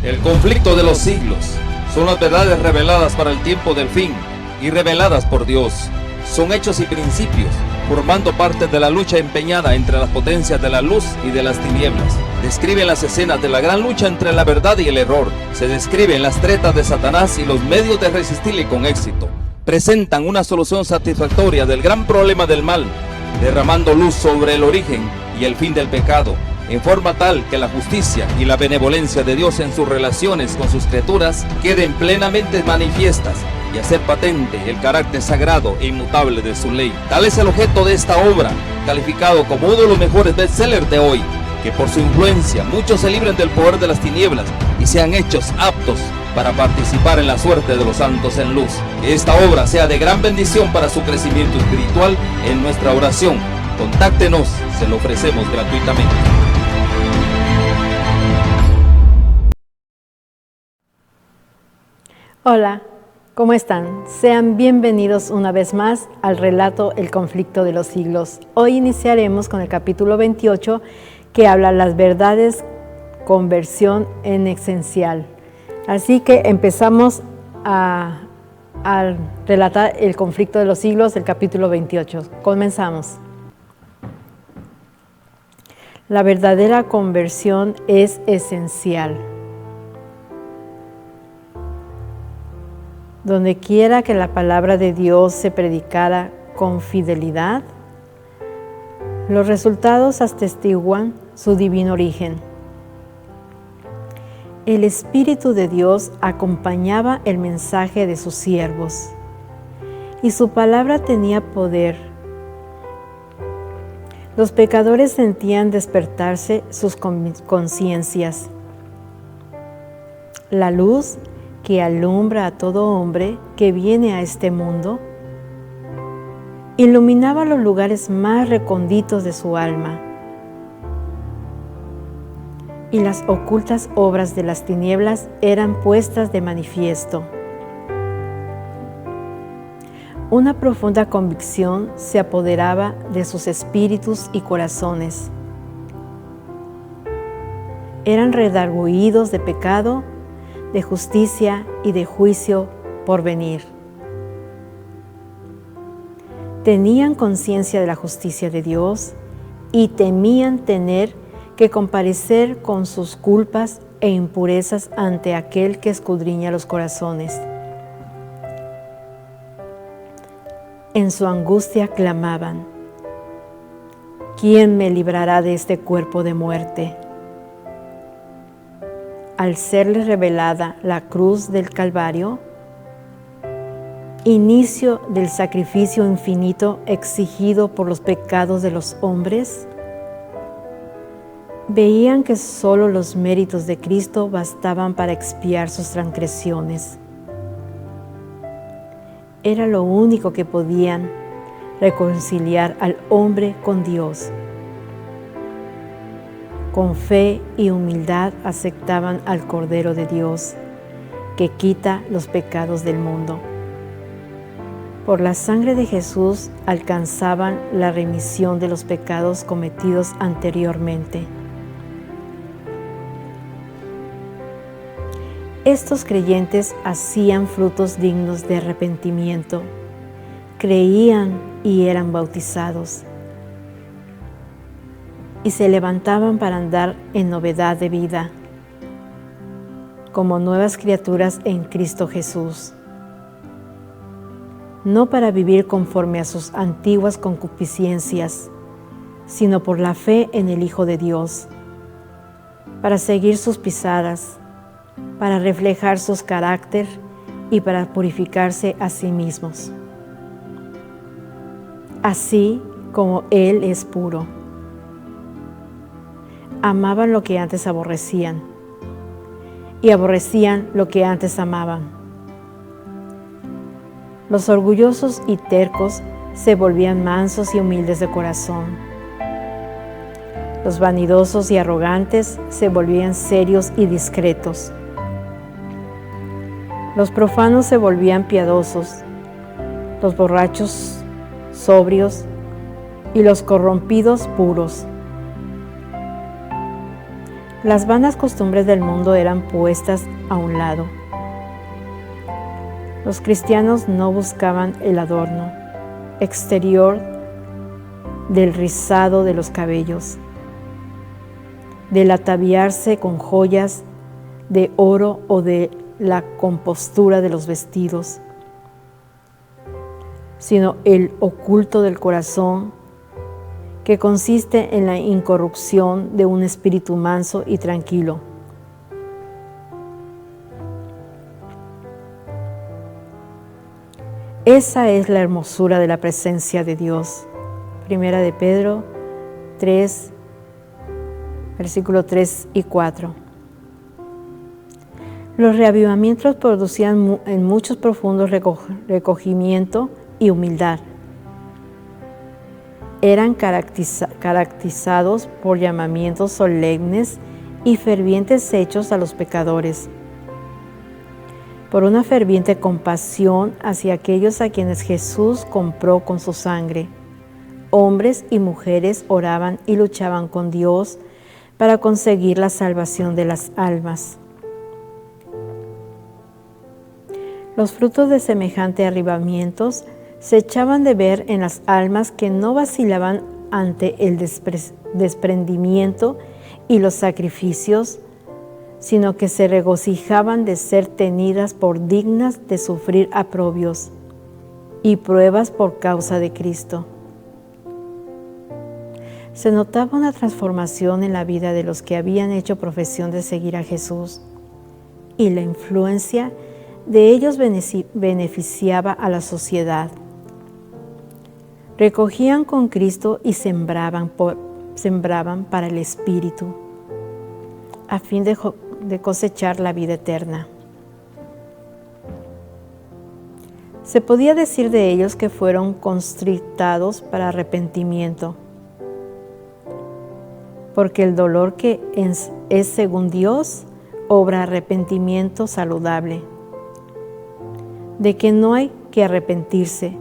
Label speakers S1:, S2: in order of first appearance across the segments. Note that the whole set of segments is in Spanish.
S1: El conflicto de los siglos son las verdades reveladas para el tiempo del fin y reveladas por Dios. Son hechos y principios, formando parte de la lucha empeñada entre las potencias de la luz y de las tinieblas. Describen las escenas de la gran lucha entre la verdad y el error. Se describen las tretas de Satanás y los medios de resistirle con éxito. Presentan una solución satisfactoria del gran problema del mal, derramando luz sobre el origen y el fin del pecado, en forma tal que la justicia y la benevolencia de Dios en sus relaciones con sus criaturas queden plenamente manifiestas y hacer patente el carácter sagrado e inmutable de su ley. Tal es el objeto de esta obra, calificado como uno de los mejores bestsellers de hoy, que por su influencia muchos se libren del poder de las tinieblas y sean hechos aptos para participar en la suerte de los santos en luz. Que esta obra sea de gran bendición para su crecimiento espiritual en nuestra oración. Contáctenos, se lo ofrecemos gratuitamente.
S2: Hola, ¿cómo están? Sean bienvenidos una vez más al relato El conflicto de los siglos. Hoy iniciaremos con el capítulo 28 que habla las verdades conversión en esencial. Así que empezamos a relatar el conflicto de los siglos, el capítulo 28. Comenzamos. La verdadera conversión es esencial. Donde quiera que la palabra de Dios se predicara con fidelidad, los resultados atestiguan su divino origen. El Espíritu de Dios acompañaba el mensaje de sus siervos, y su palabra tenía poder. Los pecadores sentían despertarse sus conciencias. La luz que alumbra a todo hombre que viene a este mundo, iluminaba los lugares más recónditos de su alma, y las ocultas obras de las tinieblas eran puestas de manifiesto. Una profunda convicción se apoderaba de sus espíritus y corazones. Eran redargüidos de pecado, de justicia y de juicio por venir. Tenían conciencia de la justicia de Dios y temían tener que comparecer con sus culpas e impurezas ante aquel que escudriña los corazones. En su angustia clamaban: ¿quién me librará de este cuerpo de muerte? Al serles revelada la cruz del Calvario, inicio del sacrificio infinito exigido por los pecados de los hombres, veían que solo los méritos de Cristo bastaban para expiar sus transgresiones. Era lo único que podían reconciliar al hombre con Dios. Con fe y humildad aceptaban al Cordero de Dios, que quita los pecados del mundo. Por la sangre de Jesús alcanzaban la remisión de los pecados cometidos anteriormente. Estos creyentes hacían frutos dignos de arrepentimiento, creían y eran bautizados, y se levantaban para andar en novedad de vida, como nuevas criaturas en Cristo Jesús, no para vivir conforme a sus antiguas concupiscencias, sino por la fe en el Hijo de Dios, para seguir sus pisadas, para reflejar su carácter y para purificarse a sí mismos, así como Él es puro. Amaban lo que antes aborrecían y aborrecían lo que antes amaban. Los orgullosos y tercos se volvían mansos y humildes de corazón. Los vanidosos y arrogantes se volvían serios y discretos. Los profanos se volvían piadosos, los borrachos sobrios y los corrompidos puros. Las vanas costumbres del mundo eran puestas a un lado. Los cristianos no buscaban el adorno exterior del rizado de los cabellos, del ataviarse con joyas de oro o de la compostura de los vestidos, sino el oculto del corazón, que consiste en la incorrupción de un espíritu manso y tranquilo. Esa es la hermosura de la presencia de Dios. Primera de Pedro 3, versículos 3 y 4. Los reavivamientos producían en muchos profundos recogimiento y humildad. Eran caracterizados por llamamientos solemnes y fervientes hechos a los pecadores, por una ferviente compasión hacia aquellos a quienes Jesús compró con su sangre. Hombres y mujeres oraban y luchaban con Dios para conseguir la salvación de las almas. Los frutos de semejante avivamientos se echaban de ver en las almas que no vacilaban ante el desprendimiento y los sacrificios, sino que se regocijaban de ser tenidas por dignas de sufrir aprobios y pruebas por causa de Cristo. Se notaba una transformación en la vida de los que habían hecho profesión de seguir a Jesús, y la influencia de ellos beneficiaba a la sociedad. Recogían con Cristo y sembraban para el Espíritu, a fin de cosechar la vida eterna. Se podía decir de ellos que fueron constrictados para arrepentimiento, porque el dolor que es según Dios obra arrepentimiento saludable, de que no hay que arrepentirse,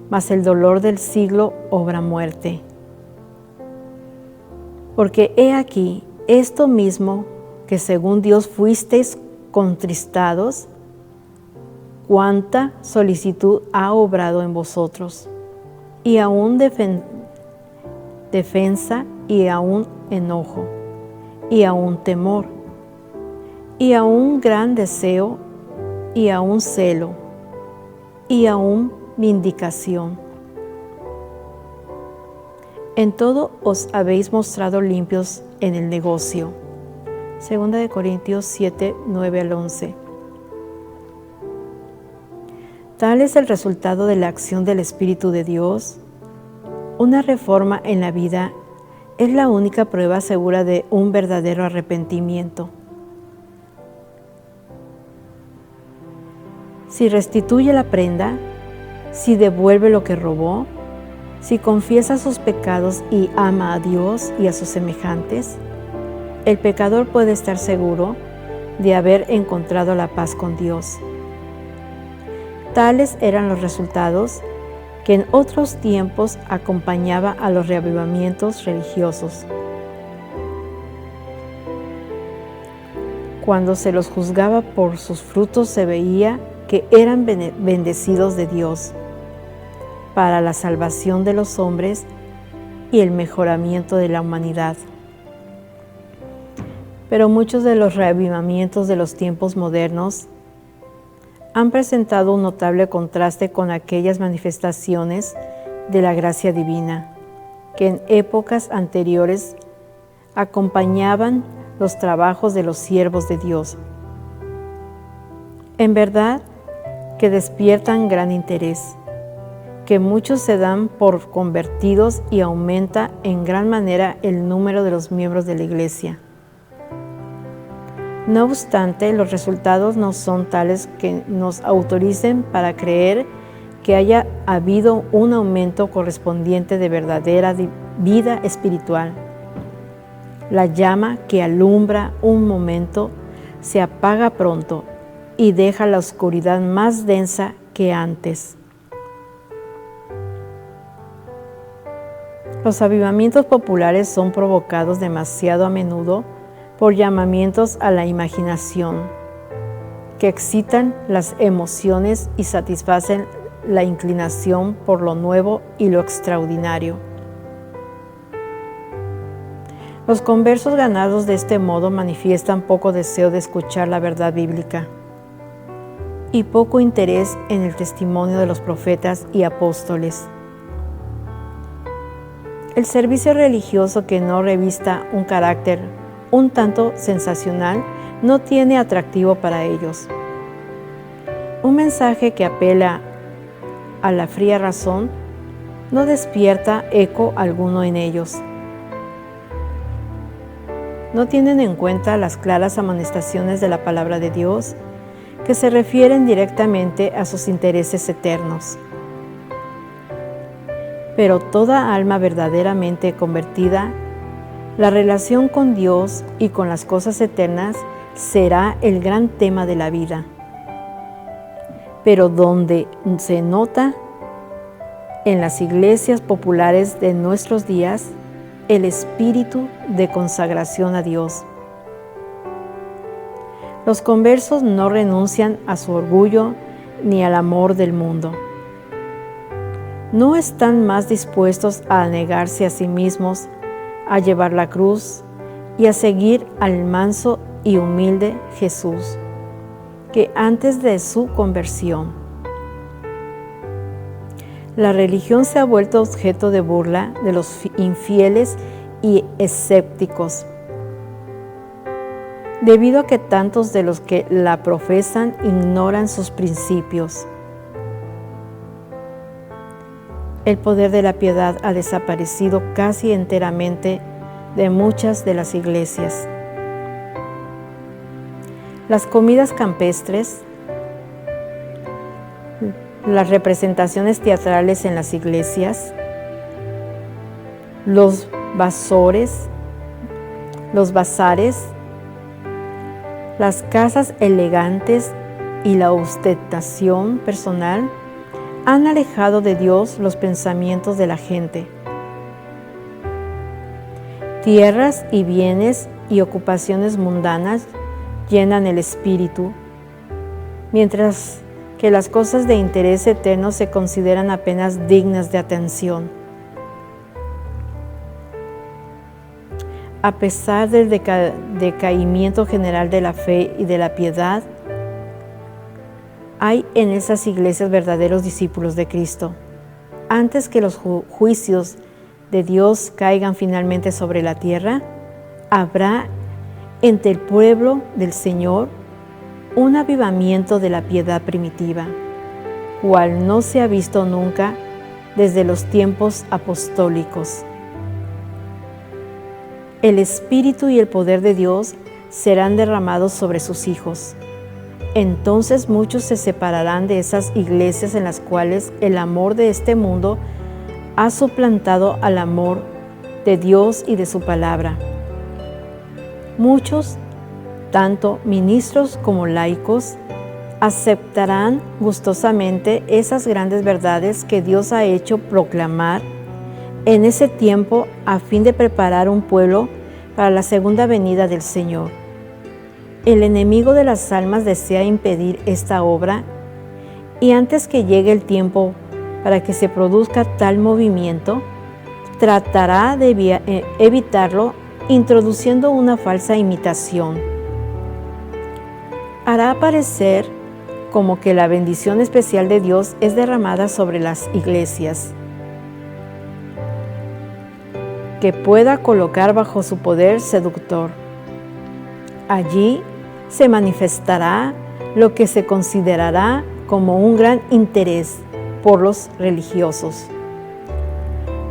S2: mas el dolor del siglo obra muerte. Porque he aquí, esto mismo que según Dios fuisteis contristados, cuánta solicitud ha obrado en vosotros, y aún defensa, y aún enojo, y aún temor, y aún gran deseo, y aún celo, y aún vindicación. En todo os habéis mostrado limpios en el negocio. 2 Corintios 7, 9 al 11. Tal es el resultado de la acción del Espíritu de Dios. Una reforma en la vida es la única prueba segura de un verdadero arrepentimiento. Si restituye la prenda, si devuelve lo que robó, si confiesa sus pecados y ama a Dios y a sus semejantes, el pecador puede estar seguro de haber encontrado la paz con Dios. Tales eran los resultados que en otros tiempos acompañaba a los reavivamientos religiosos. Cuando se los juzgaba por sus frutos, se veía que eran bendecidos de Dios para la salvación de los hombres y el mejoramiento de la humanidad. Pero muchos de los reavivamientos de los tiempos modernos han presentado un notable contraste con aquellas manifestaciones de la gracia divina que en épocas anteriores acompañaban los trabajos de los siervos de Dios. En verdad que despiertan gran interés, que muchos se dan por convertidos y aumenta en gran manera el número de los miembros de la Iglesia. No obstante, los resultados no son tales que nos autoricen para creer que haya habido un aumento correspondiente de verdadera vida espiritual. La llama que alumbra un momento se apaga pronto y deja la oscuridad más densa que antes. Los avivamientos populares son provocados demasiado a menudo por llamamientos a la imaginación, que excitan las emociones y satisfacen la inclinación por lo nuevo y lo extraordinario. Los conversos ganados de este modo manifiestan poco deseo de escuchar la verdad bíblica y poco interés en el testimonio de los profetas y apóstoles. El servicio religioso que no revista un carácter un tanto sensacional no tiene atractivo para ellos. Un mensaje que apela a la fría razón no despierta eco alguno en ellos. No tienen en cuenta las claras amonestaciones de la palabra de Dios que se refieren directamente a sus intereses eternos. Pero toda alma verdaderamente convertida, la relación con Dios y con las cosas eternas será el gran tema de la vida. Pero donde se nota en las iglesias populares de nuestros días el espíritu de consagración a Dios. Los conversos no renuncian a su orgullo ni al amor del mundo. No están más dispuestos a negarse a sí mismos, a llevar la cruz y a seguir al manso y humilde Jesús, que antes de su conversión. La religión se ha vuelto objeto de burla de los infieles y escépticos, debido a que tantos de los que la profesan ignoran sus principios. El poder de la piedad ha desaparecido casi enteramente de muchas de las iglesias. Las comidas campestres, las representaciones teatrales en las iglesias, los bazares, las casas elegantes y la ostentación personal han alejado de Dios los pensamientos de la gente. Tierras y bienes y ocupaciones mundanas llenan el espíritu, mientras que las cosas de interés eterno se consideran apenas dignas de atención. A pesar del decaimiento general de la fe y de la piedad, hay en esas iglesias verdaderos discípulos de Cristo. Antes que los juicios de Dios caigan finalmente sobre la tierra, habrá entre el pueblo del Señor un avivamiento de la piedad primitiva, cual no se ha visto nunca desde los tiempos apostólicos. El Espíritu y el poder de Dios serán derramados sobre sus hijos. Entonces muchos se separarán de esas iglesias en las cuales el amor de este mundo ha suplantado al amor de Dios y de su palabra. Muchos, tanto ministros como laicos, aceptarán gustosamente esas grandes verdades que Dios ha hecho proclamar en ese tiempo a fin de preparar un pueblo para la segunda venida del Señor. El enemigo de las almas desea impedir esta obra y antes que llegue el tiempo para que se produzca tal movimiento, tratará de evitarlo introduciendo una falsa imitación. Hará parecer como que la bendición especial de Dios es derramada sobre las iglesias, que pueda colocar bajo su poder seductor. Allí se manifestará lo que se considerará como un gran interés por los religiosos.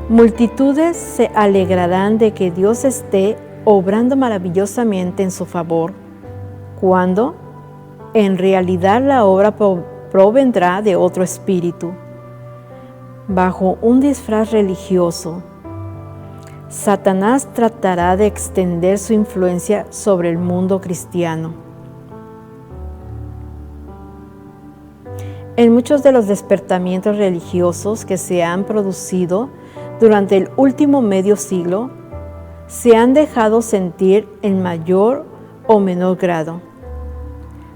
S2: Multitudes se alegrarán de que Dios esté obrando maravillosamente en su favor, cuando en realidad la obra provendrá de otro espíritu. Bajo un disfraz religioso, Satanás tratará de extender su influencia sobre el mundo cristiano. En muchos de los despertamientos religiosos que se han producido durante el último medio siglo, se han dejado sentir en mayor o menor grado.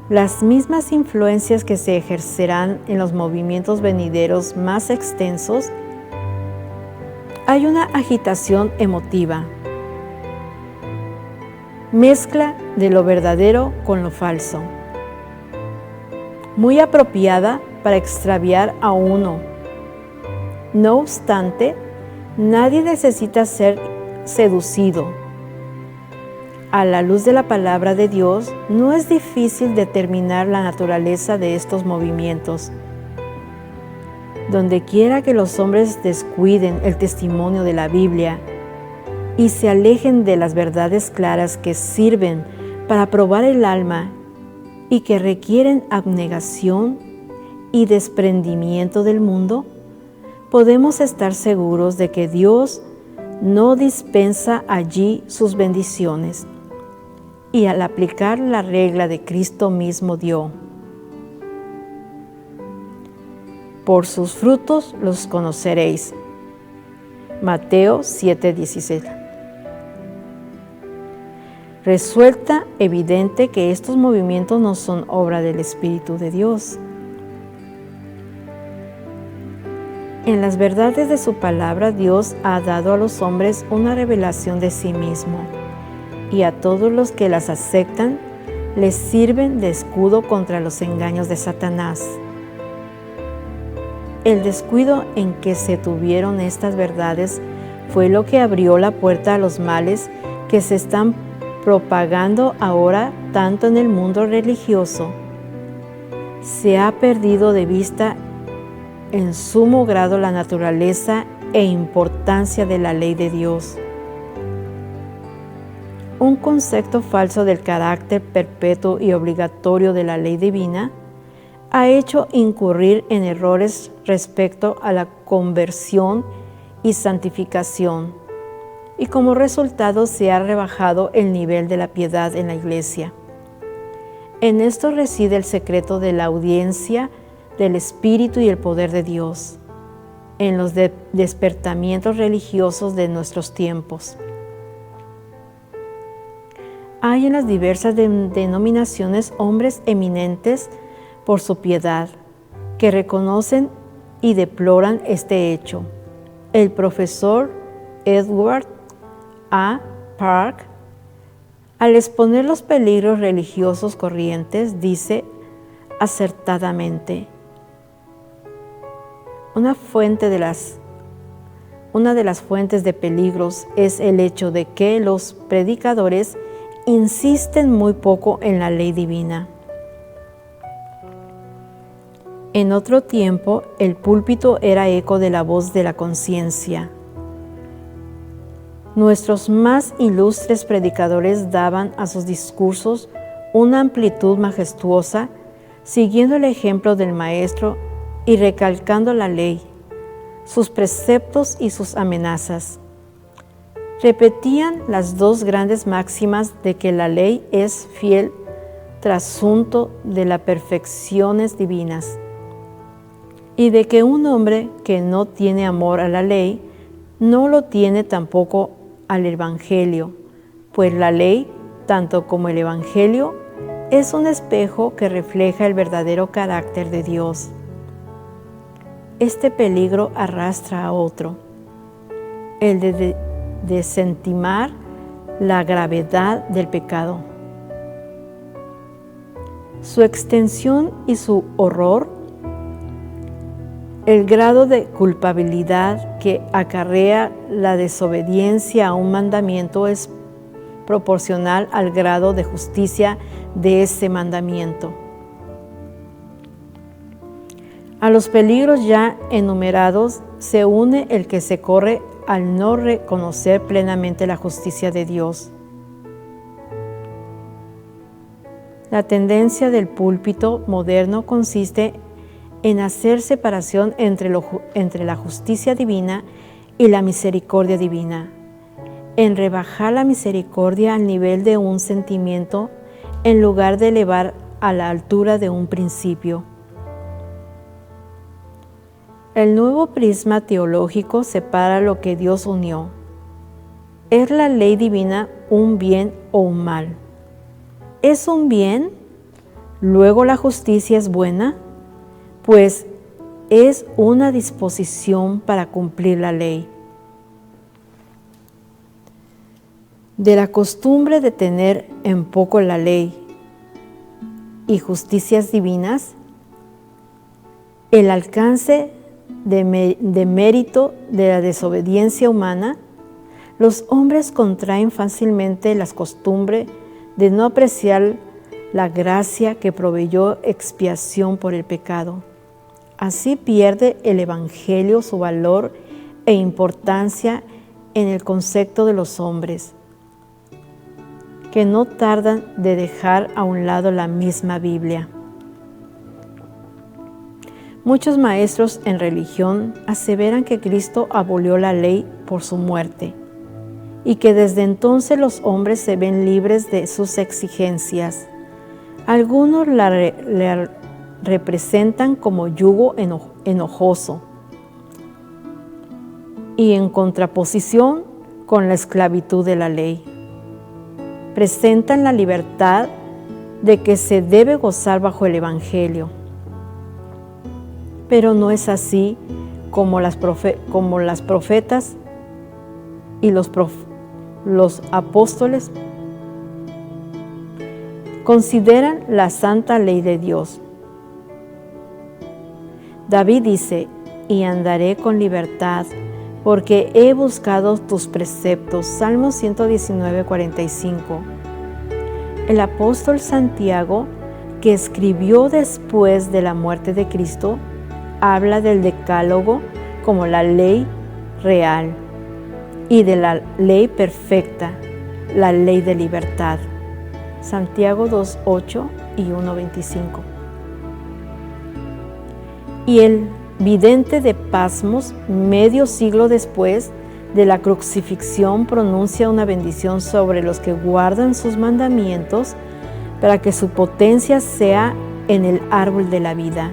S2: Las mismas influencias que se ejercerán en los movimientos venideros más extensos. Hay una agitación emotiva, mezcla de lo verdadero con lo falso, muy apropiada para extraviar a uno. No obstante, nadie necesita ser seducido. A la luz de la palabra de Dios, no es difícil determinar la naturaleza de estos movimientos. Donde quiera que los hombres descuiden el testimonio de la Biblia y se alejen de las verdades claras que sirven para probar el alma y que requieren abnegación y desprendimiento del mundo, podemos estar seguros de que Dios no dispensa allí sus bendiciones, y al aplicar la regla de Cristo mismo dio: por sus frutos los conoceréis. Mateo 7:16. Resulta evidente que estos movimientos no son obra del Espíritu de Dios. En las verdades de su palabra, Dios ha dado a los hombres una revelación de sí mismo, y a todos los que las aceptan les sirven de escudo contra los engaños de Satanás. El descuido en que se tuvieron estas verdades fue lo que abrió la puerta a los males que se están propagando ahora tanto en el mundo religioso. Se ha perdido de vista en sumo grado la naturaleza e importancia de la ley de Dios. Un concepto falso del carácter perpetuo y obligatorio de la ley divina ha hecho incurrir en errores respecto a la conversión y santificación, y como resultado se ha rebajado el nivel de la piedad en la Iglesia. En esto reside el secreto de la audiencia del Espíritu y el poder de Dios en los despertamientos religiosos de nuestros tiempos. Hay en las diversas denominaciones hombres eminentes por su piedad, que reconocen y deploran este hecho. El profesor Edward A. Park, al exponer los peligros religiosos corrientes, dice acertadamente: una de las fuentes de peligros es el hecho de que los predicadores insisten muy poco en la ley divina. En otro tiempo, el púlpito era eco de la voz de la conciencia. Nuestros más ilustres predicadores daban a sus discursos una amplitud majestuosa, siguiendo el ejemplo del Maestro y recalcando la ley, sus preceptos y sus amenazas. Repetían las dos grandes máximas de que la ley es fiel trasunto de las perfecciones divinas, y de que un hombre que no tiene amor a la ley no lo tiene tampoco al Evangelio, pues la ley, tanto como el Evangelio, es un espejo que refleja el verdadero carácter de Dios. Este peligro arrastra a otro, el de desentimar la gravedad del pecado, su extensión y su horror. El grado de culpabilidad que acarrea la desobediencia a un mandamiento es proporcional al grado de justicia de ese mandamiento. A los peligros ya enumerados se une el que se corre al no reconocer plenamente la justicia de Dios. La tendencia del púlpito moderno consiste en hacer separación entre la justicia divina y la misericordia divina, en rebajar la misericordia al nivel de un sentimiento en lugar de elevar a la altura de un principio. El nuevo prisma teológico separa lo que Dios unió. ¿Es la ley divina un bien o un mal? ¿Es un bien? ¿Luego la justicia es buena? Pues es una disposición para cumplir la ley. De la costumbre de tener en poco la ley y justicias divinas, el alcance de mérito de la desobediencia humana, los hombres contraen fácilmente la costumbre de no apreciar la gracia que proveyó expiación por el pecado. Así pierde el Evangelio su valor e importancia en el concepto de los hombres, que no tardan de dejar a un lado la misma Biblia. Muchos maestros en religión aseveran que Cristo abolió la ley por su muerte y que desde entonces los hombres se ven libres de sus exigencias. Algunos la representan como yugo enojoso y en contraposición con la esclavitud de la ley. Presentan la libertad de que se debe gozar bajo el Evangelio. Pero no es así como las profetas y los apóstoles consideran la santa ley de Dios. David dice, y andaré con libertad, porque he buscado tus preceptos. Salmo 119, 45. El apóstol Santiago, que escribió después de la muerte de Cristo, habla del decálogo como la ley real y de la ley perfecta, la ley de libertad. Santiago 2:8 y 1:25. Y el vidente de Pasmos, medio siglo después de la crucifixión, pronuncia una bendición sobre los que guardan sus mandamientos para que su potencia sea en el árbol de la vida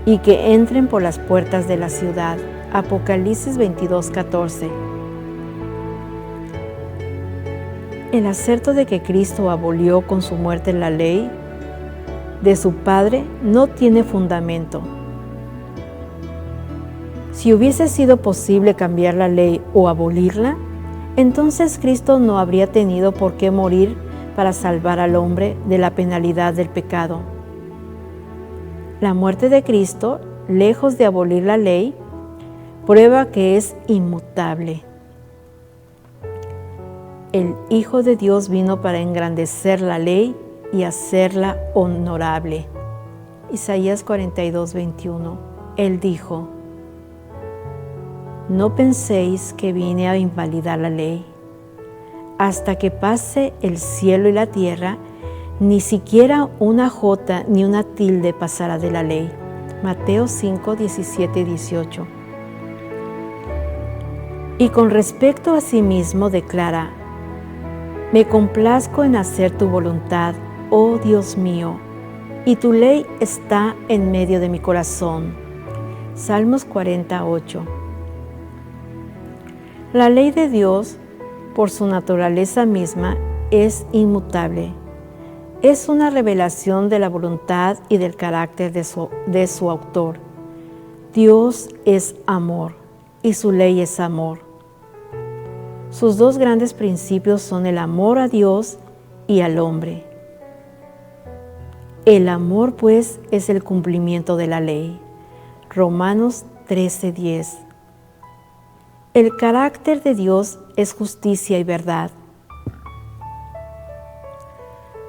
S2: y que entren por las puertas de la ciudad. Apocalipsis 22:14. El aserto de que Cristo abolió con su muerte la ley de su Padre no tiene fundamento. Si hubiese sido posible cambiar la ley o abolirla, entonces Cristo no habría tenido por qué morir para salvar al hombre de la penalidad del pecado. La muerte de Cristo, lejos de abolir la ley, prueba que es inmutable. El Hijo de Dios vino para engrandecer la ley y hacerla honorable. Isaías 42:21. Él dijo, no penséis que vine a invalidar la ley. Hasta que pase el cielo y la tierra, ni siquiera una jota ni una tilde pasará de la ley. Mateo 5, 17 y 18. Y con respecto a sí mismo declara, me complazco en hacer tu voluntad, oh Dios mío, y tu ley está en medio de mi corazón. Salmos 48. La ley de Dios, por su naturaleza misma, es inmutable. Es una revelación de la voluntad y del carácter de su autor. Dios es amor y su ley es amor. Sus dos grandes principios son el amor a Dios y al hombre. El amor, pues, es el cumplimiento de la ley. Romanos 13:10. El carácter de Dios es justicia y verdad.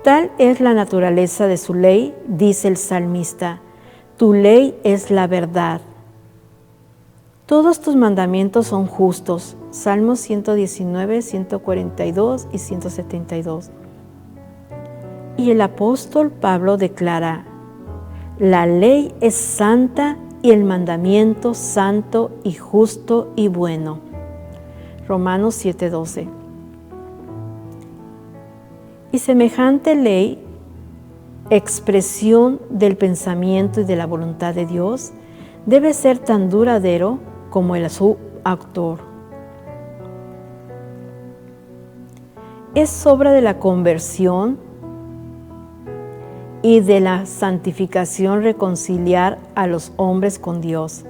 S2: Tal es la naturaleza de su ley, dice el salmista, tu ley es la verdad. Todos tus mandamientos son justos. Salmos 119, 142 y 172. Y el apóstol Pablo declara, la ley es santa y el mandamiento santo y justo y bueno. Romanos 7:12. Y semejante ley, expresión del pensamiento y de la voluntad de Dios, debe ser tan duradero como el su autor. es obra de la conversión y de la santificación reconciliar a los hombres con Dios,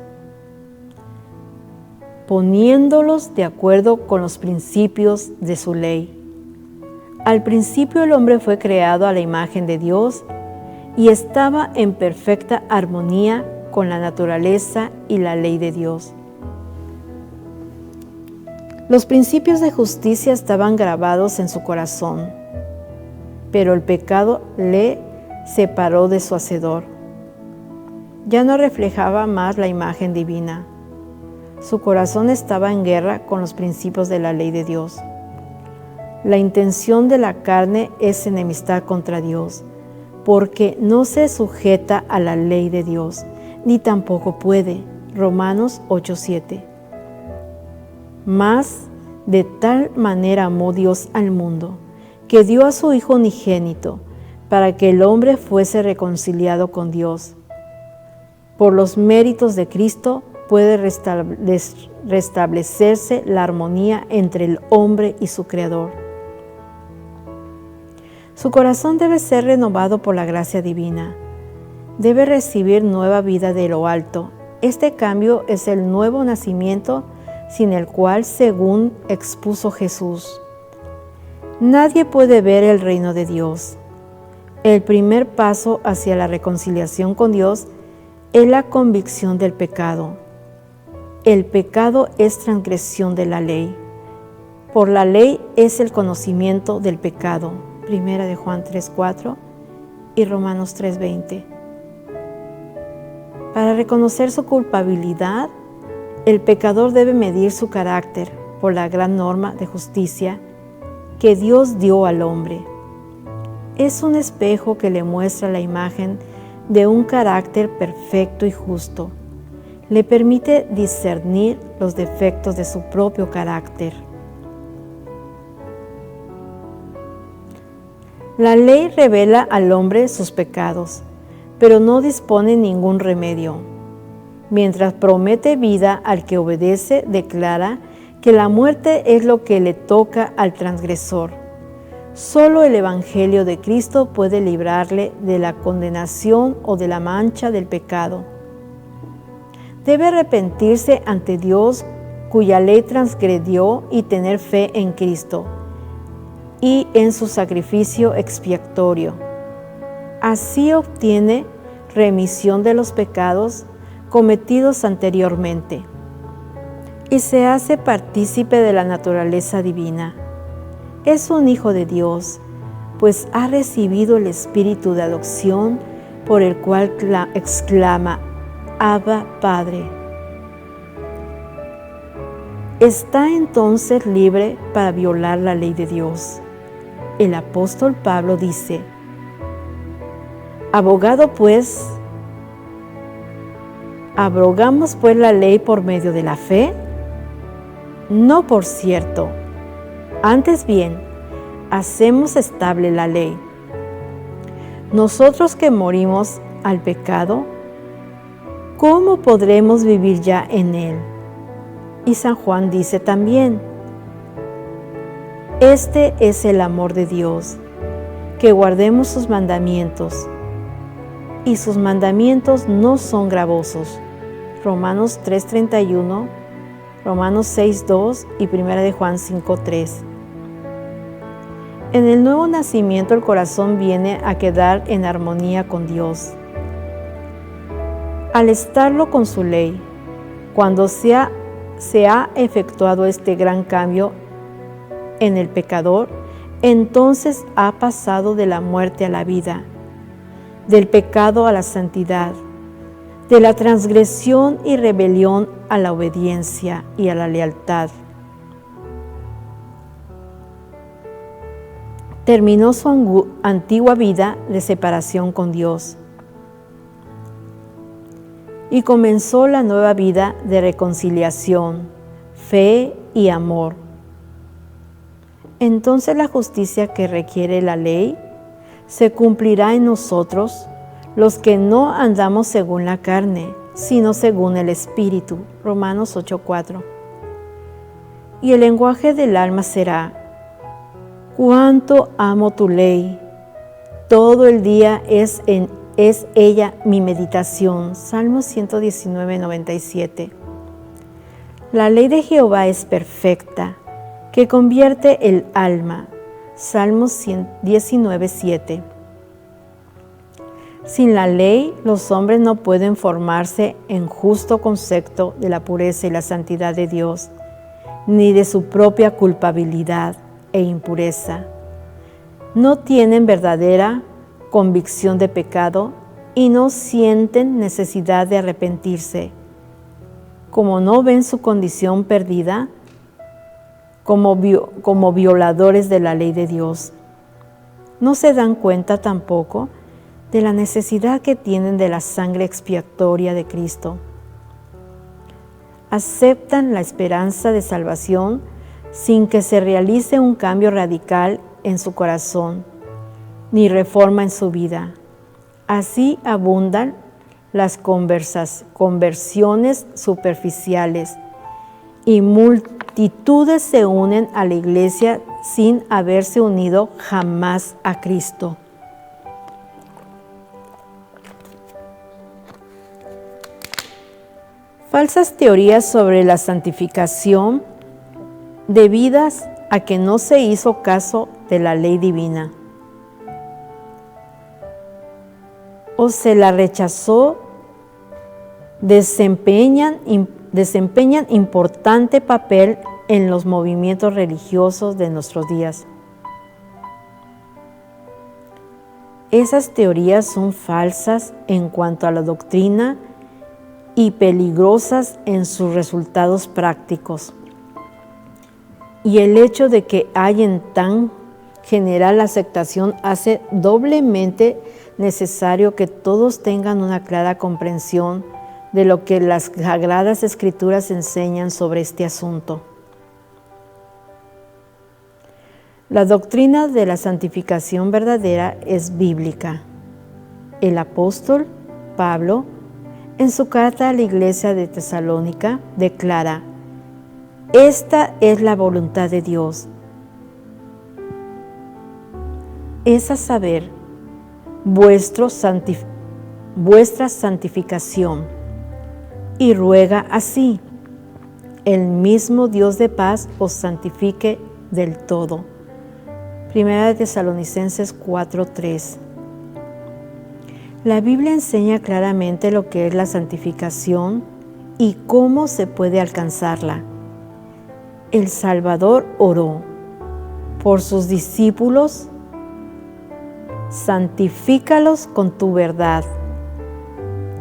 S2: poniéndolos de acuerdo con los principios de su ley. Al principio el hombre fue creado a la imagen de Dios y estaba en perfecta armonía con la naturaleza y la ley de Dios. Los principios de justicia estaban grabados en su corazón, pero el pecado le separó de su Hacedor. Ya no reflejaba más la imagen divina. Su corazón estaba en guerra con los principios de la ley de Dios. La intención de la carne es enemistad contra Dios, porque no se sujeta a la ley de Dios, ni tampoco puede. Romanos 8:7. Mas de tal manera amó Dios al mundo, que dio a su Hijo unigénito, para que el hombre fuese reconciliado con Dios. Por los méritos de Cristo puede restablecerse la armonía entre el hombre y su Creador. Su corazón debe ser renovado por la gracia divina. Debe recibir nueva vida de lo alto. Este cambio es el nuevo nacimiento sin el cual, según expuso Jesús, nadie puede ver el reino de Dios. El primer paso hacia la reconciliación con Dios es la convicción del pecado. El pecado es transgresión de la ley. Por la ley es el conocimiento del pecado. Primera de Juan 3:4 y Romanos 3:20. Para reconocer su culpabilidad, el pecador debe medir su carácter por la gran norma de justicia que Dios dio al hombre. Es un espejo que le muestra la imagen de un carácter perfecto y justo. Le permite discernir los defectos de su propio carácter. La ley revela al hombre sus pecados, pero no dispone ningún remedio. Mientras promete vida al que obedece, declara que la muerte es lo que le toca al transgresor. Solo el Evangelio de Cristo puede librarle de la condenación o de la mancha del pecado. Debe arrepentirse ante Dios, cuya ley transgredió, y tener fe en Cristo y en su sacrificio expiatorio. Así obtiene remisión de los pecados cometidos anteriormente y se hace partícipe de la naturaleza divina. Es un hijo de Dios, pues ha recibido el espíritu de adopción por el cual exclama: Abba, Padre. Está entonces libre para violar la ley de Dios. El apóstol Pablo dice: ¿Abrogamos pues la ley por medio de la fe? No, por cierto. Antes bien, hacemos estable la ley. Nosotros que morimos al pecado, ¿cómo podremos vivir ya en él? Y San Juan dice también: este es el amor de Dios, que guardemos sus mandamientos, y sus mandamientos no son gravosos. Romanos 3:31, Romanos 6:2 y 1 de Juan 5:3. En el nuevo nacimiento el corazón viene a quedar en armonía con Dios. Al estarlo con su ley, cuando se ha efectuado este gran cambio en el pecador, entonces ha pasado de la muerte a la vida, del pecado a la santidad, de la transgresión y rebelión a la obediencia y a la lealtad. Terminó su antigua vida de separación con Dios y comenzó la nueva vida de reconciliación, fe y amor. Entonces la justicia que requiere la ley se cumplirá en nosotros, los que no andamos según la carne, sino según el Espíritu. Romanos 8:4. Y el lenguaje del alma será: Cuánto amo tu ley. Todo el día es ella mi meditación. Salmo 119, 97. La ley de Jehová es perfecta, que convierte el alma. Salmo 119, 7. Sin la ley, los hombres no pueden formarse en justo concepto de la pureza y la santidad de Dios, ni de su propia culpabilidad e impureza. No tienen verdadera convicción de pecado y no sienten necesidad de arrepentirse. Como no ven su condición perdida, como violadores de la ley de Dios. No se dan cuenta tampoco de la necesidad que tienen de la sangre expiatoria de Cristo. Aceptan la esperanza de salvación sin que se realice un cambio radical en su corazón, ni reforma en su vida. Así abundan las conversiones superficiales y multitudes se unen a la iglesia sin haberse unido jamás a Cristo. Falsas teorías sobre la santificación debidas a que no se hizo caso de la ley divina o se la rechazó, desempeñan importante papel en los movimientos religiosos de nuestros días. Esas teorías son falsas en cuanto a la doctrina y peligrosas en sus resultados prácticos. Y el hecho de que hay en tan general aceptación hace doblemente necesario que todos tengan una clara comprensión de lo que las Sagradas Escrituras enseñan sobre este asunto. La doctrina de la santificación verdadera es bíblica. El apóstol Pablo, en su carta a la iglesia de Tesalónica, declara: esta es la voluntad de Dios, es a saber, vuestra santificación, y ruega así, el mismo Dios de paz os santifique del todo. Primera de Tesalonicenses 4:3. La Biblia enseña claramente lo que es la santificación y cómo se puede alcanzarla. El Salvador oró por sus discípulos: santifícalos con tu verdad.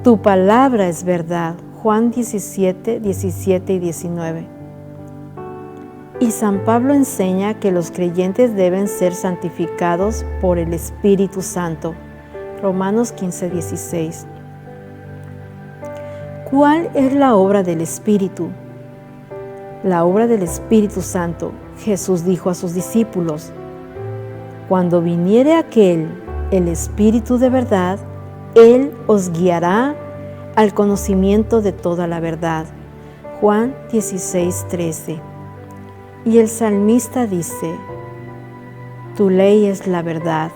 S2: Tu palabra es verdad. Juan 17, 17 y 19. Y San Pablo enseña que los creyentes deben ser santificados por el Espíritu Santo. Romanos 15, 16. ¿Cuál es la obra del Espíritu? La obra del Espíritu Santo. Jesús dijo a sus discípulos: cuando viniere aquel, el Espíritu de verdad, Él os guiará al conocimiento de toda la verdad. Juan 16, 13. Y el salmista dice: tu ley es la verdad.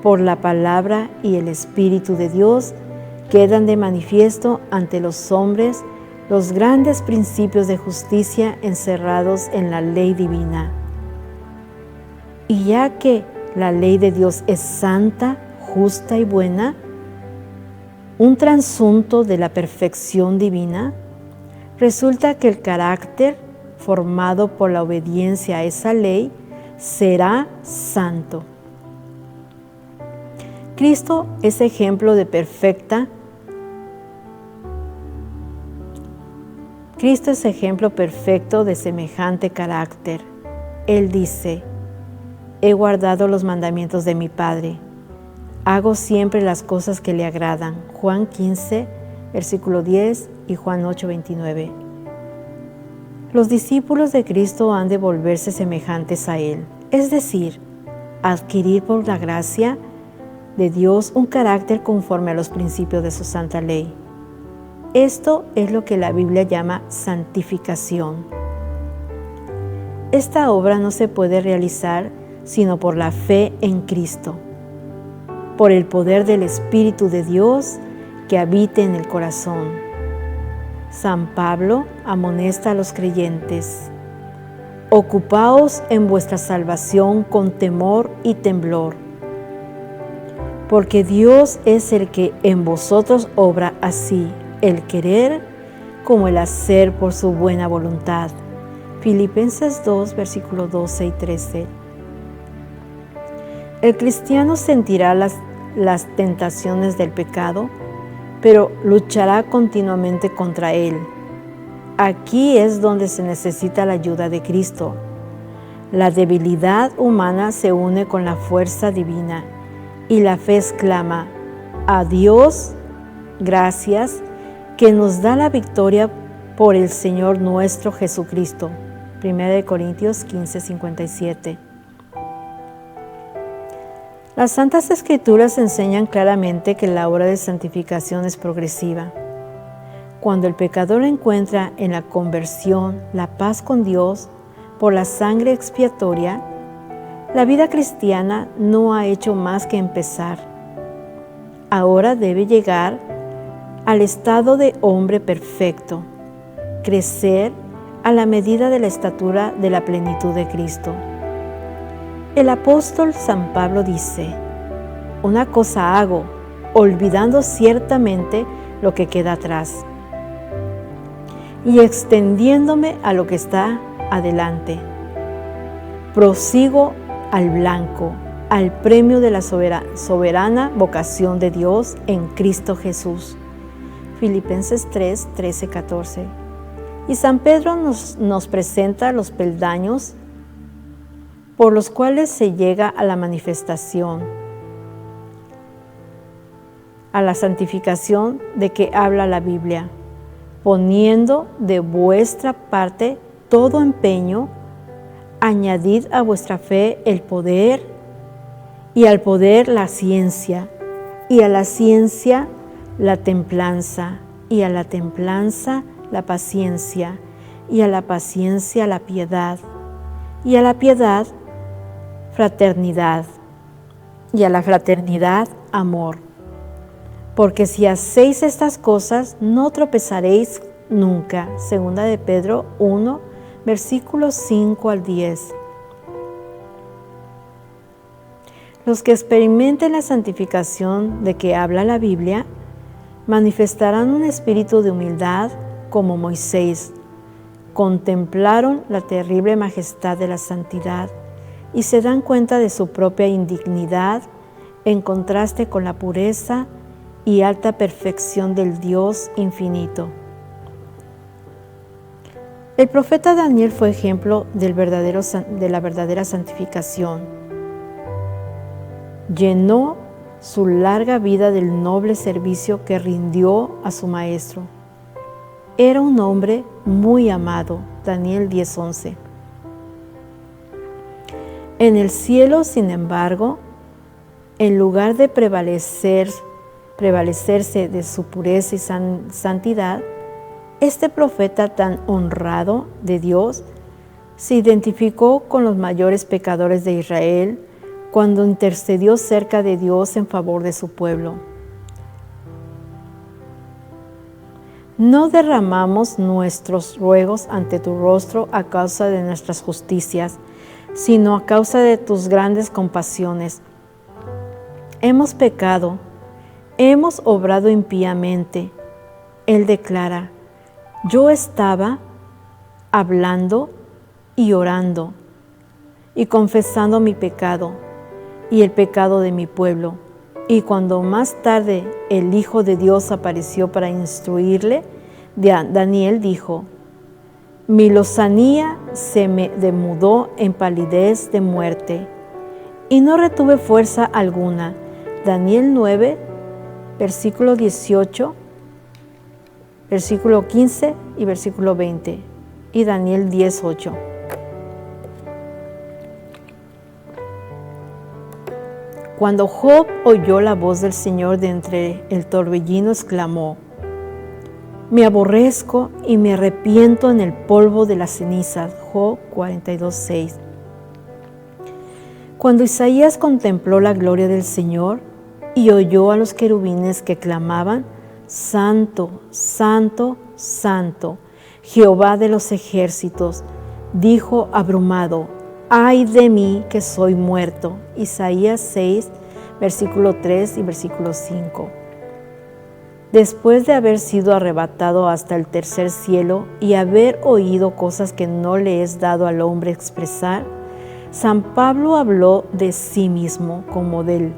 S2: Por la palabra y el Espíritu de Dios quedan de manifiesto ante los hombres los grandes principios de justicia encerrados en la ley divina. Y ya que la ley de Dios es santa, justa y buena, un trasunto de la perfección divina, resulta que el carácter formado por la obediencia a esa ley será santo. Cristo es ejemplo perfecto de semejante carácter. Él dice: he guardado los mandamientos de mi Padre, hago siempre las cosas que le agradan. Juan 15, versículo 10 y Juan 8, 29. Los discípulos de Cristo han de volverse semejantes a Él, es decir, adquirir por la gracia de Dios un carácter conforme a los principios de su santa ley. Esto es lo que la Biblia llama santificación. Esta obra no se puede realizar sino por la fe en Cristo, por el poder del Espíritu de Dios que habite en el corazón. San Pablo amonesta a los creyentes: ocupaos en vuestra salvación con temor y temblor, porque Dios es el que en vosotros obra así el querer como el hacer por su buena voluntad. Filipenses 2, versículos 12 y 13. El cristiano sentirá las tentaciones del pecado, pero luchará continuamente contra él. Aquí es donde se necesita la ayuda de Cristo. La debilidad humana se une con la fuerza divina y la fe exclama: a Dios, gracias, que nos da la victoria por el Señor nuestro Jesucristo. 1 Corintios 15, 57. Las Santas Escrituras enseñan claramente que la obra de santificación es progresiva. Cuando el pecador encuentra en la conversión la paz con Dios por la sangre expiatoria, la vida cristiana no ha hecho más que empezar. Ahora debe llegar al estado de hombre perfecto, crecer a la medida de la estatura de la plenitud de Cristo. El apóstol San Pablo dice: una cosa hago, olvidando ciertamente lo que queda atrás y extendiéndome a lo que está adelante, prosigo al blanco, al premio de la soberana vocación de Dios en Cristo Jesús. Filipenses 3, 13, 14. Y San Pedro nos presenta los peldaños por los cuales se llega a la manifestación, a la santificación de que habla la Biblia, poniendo de vuestra parte todo empeño, añadid a vuestra fe el poder, y al poder la ciencia, y a la ciencia la templanza, y a la templanza la paciencia, y a la paciencia la piedad, y a la piedad fraternidad, y a la fraternidad amor. Porque si hacéis estas cosas, no tropezaréis nunca. Segunda de Pedro 1, versículos 5 al 10. Los que experimenten la santificación de que habla la Biblia, manifestarán un espíritu de humildad como Moisés. Contemplaron la terrible majestad de la santidad y se dan cuenta de su propia indignidad en contraste con la pureza y alta perfección del Dios infinito. El profeta Daniel fue ejemplo de la verdadera santificación. Llenó su larga vida del noble servicio que rindió a su maestro. Era un hombre muy amado. Daniel 10:11. En el cielo, sin embargo, en lugar de prevalecerse de su pureza y santidad, este profeta tan honrado de Dios se identificó con los mayores pecadores de Israel cuando intercedió cerca de Dios en favor de su pueblo. No derramamos nuestros ruegos ante tu rostro a causa de nuestras justicias, sino a causa de tus grandes compasiones. Hemos pecado, hemos obrado impíamente. Él declara: yo estaba hablando y orando y confesando mi pecado y el pecado de mi pueblo. Y cuando más tarde el Hijo de Dios apareció para instruirle, Daniel dijo: mi lozanía se me demudó en palidez de muerte y no retuve fuerza alguna. Daniel 9, versículo 18, versículo 15 y versículo 20, y Daniel 10:8. Cuando Job oyó la voz del Señor de entre el torbellino, exclamó: me aborrezco y me arrepiento en el polvo de las cenizas. Job 42:6. Cuando Isaías contempló la gloria del Señor y oyó a los querubines que clamaban, Santo, Santo, Santo, Jehová de los ejércitos, dijo abrumado, ¡ay de mí que soy muerto! Isaías 6, versículo 3 y versículo 5. Después de haber sido arrebatado hasta el tercer cielo y haber oído cosas que no le es dado al hombre expresar, San Pablo habló de sí mismo como del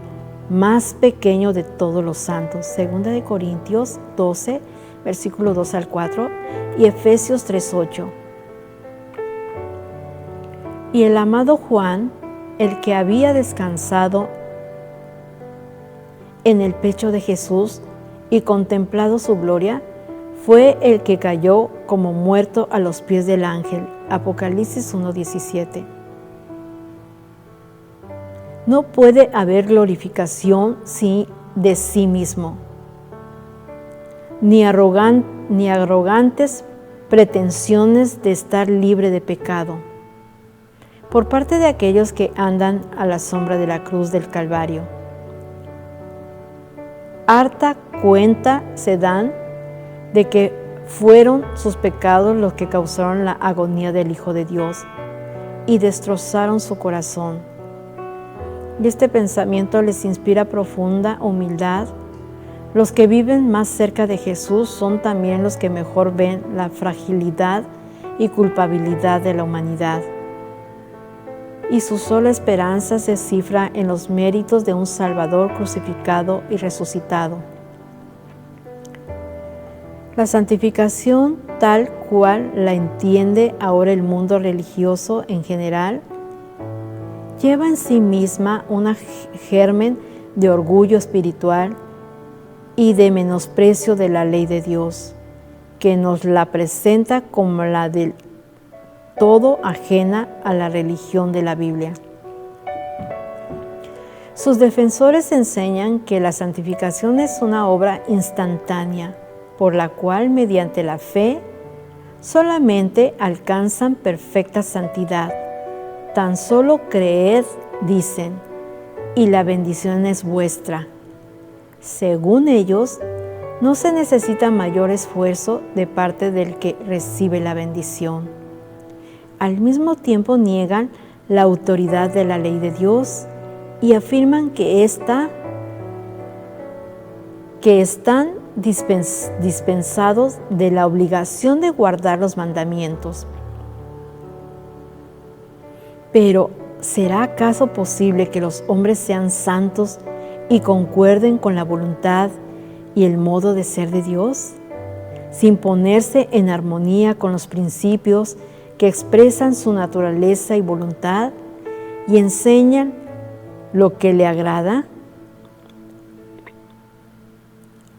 S2: más pequeño de todos los santos. 2 Corintios 12, versículo 2 al 4 y Efesios 3, 8. Y el amado Juan, el que había descansado en el pecho de Jesús y contemplado su gloria, fue el que cayó como muerto a los pies del ángel. Apocalipsis 1:17. No puede haber glorificación de sí mismo, ni arrogantes pretensiones de estar libre de pecado, por parte de aquellos que andan a la sombra de la cruz del Calvario. Harta cuenta se dan de que fueron sus pecados los que causaron la agonía del Hijo de Dios y destrozaron su corazón. Y este pensamiento les inspira profunda humildad. Los que viven más cerca de Jesús son también los que mejor ven la fragilidad y culpabilidad de la humanidad. Y su sola esperanza se cifra en los méritos de un Salvador crucificado y resucitado. La santificación, tal cual la entiende ahora el mundo religioso en general, lleva en sí misma un germen de orgullo espiritual y de menosprecio de la ley de Dios, que nos la presenta como la del todo ajena a la religión de la Biblia. Sus defensores enseñan que la santificación es una obra instantánea, por la cual mediante la fe solamente alcanzan perfecta santidad. Tan solo creed, dicen, y la bendición es vuestra. Según ellos, no se necesita mayor esfuerzo de parte del que recibe la bendición. Al mismo tiempo niegan la autoridad de la ley de Dios y afirman que están dispensados de la obligación de guardar los mandamientos. Pero, ¿será acaso posible que los hombres sean santos y concuerden con la voluntad y el modo de ser de Dios, sin ponerse en armonía con los principios que expresan su naturaleza y voluntad y enseñan lo que le agrada?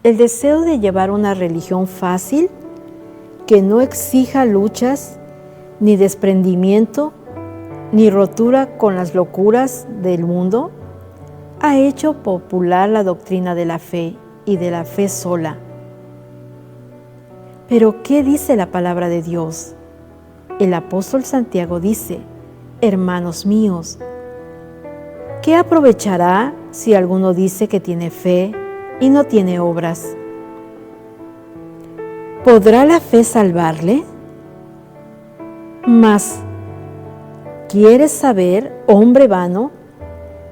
S2: El deseo de llevar una religión fácil, que no exija luchas, ni desprendimiento, ni rotura con las locuras del mundo, ha hecho popular la doctrina de la fe y de la fe sola. Pero, ¿qué dice la palabra de Dios? El apóstol Santiago dice, hermanos míos, ¿qué aprovechará si alguno dice que tiene fe y no tiene obras? ¿Podrá la fe salvarle? Mas, ¿quieres saber, hombre vano,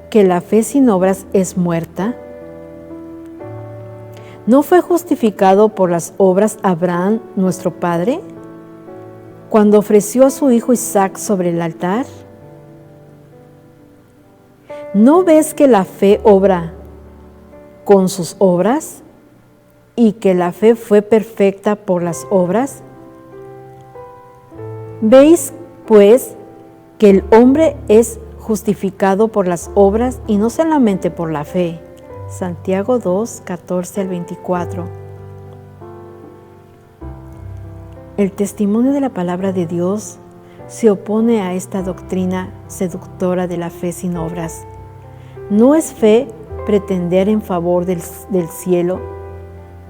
S2: que la fe sin obras es muerta? ¿No fue justificado por las obras Abraham, nuestro padre, cuando ofreció a su hijo Isaac sobre el altar? ¿No ves que la fe obra con sus obras y que la fe fue perfecta por las obras? ¿Veis, pues, que el hombre es justificado por las obras y no solamente por la fe? Santiago 2, 14 al 24. El testimonio de la palabra de Dios se opone a esta doctrina seductora de la fe sin obras. No es fe pretender en favor del cielo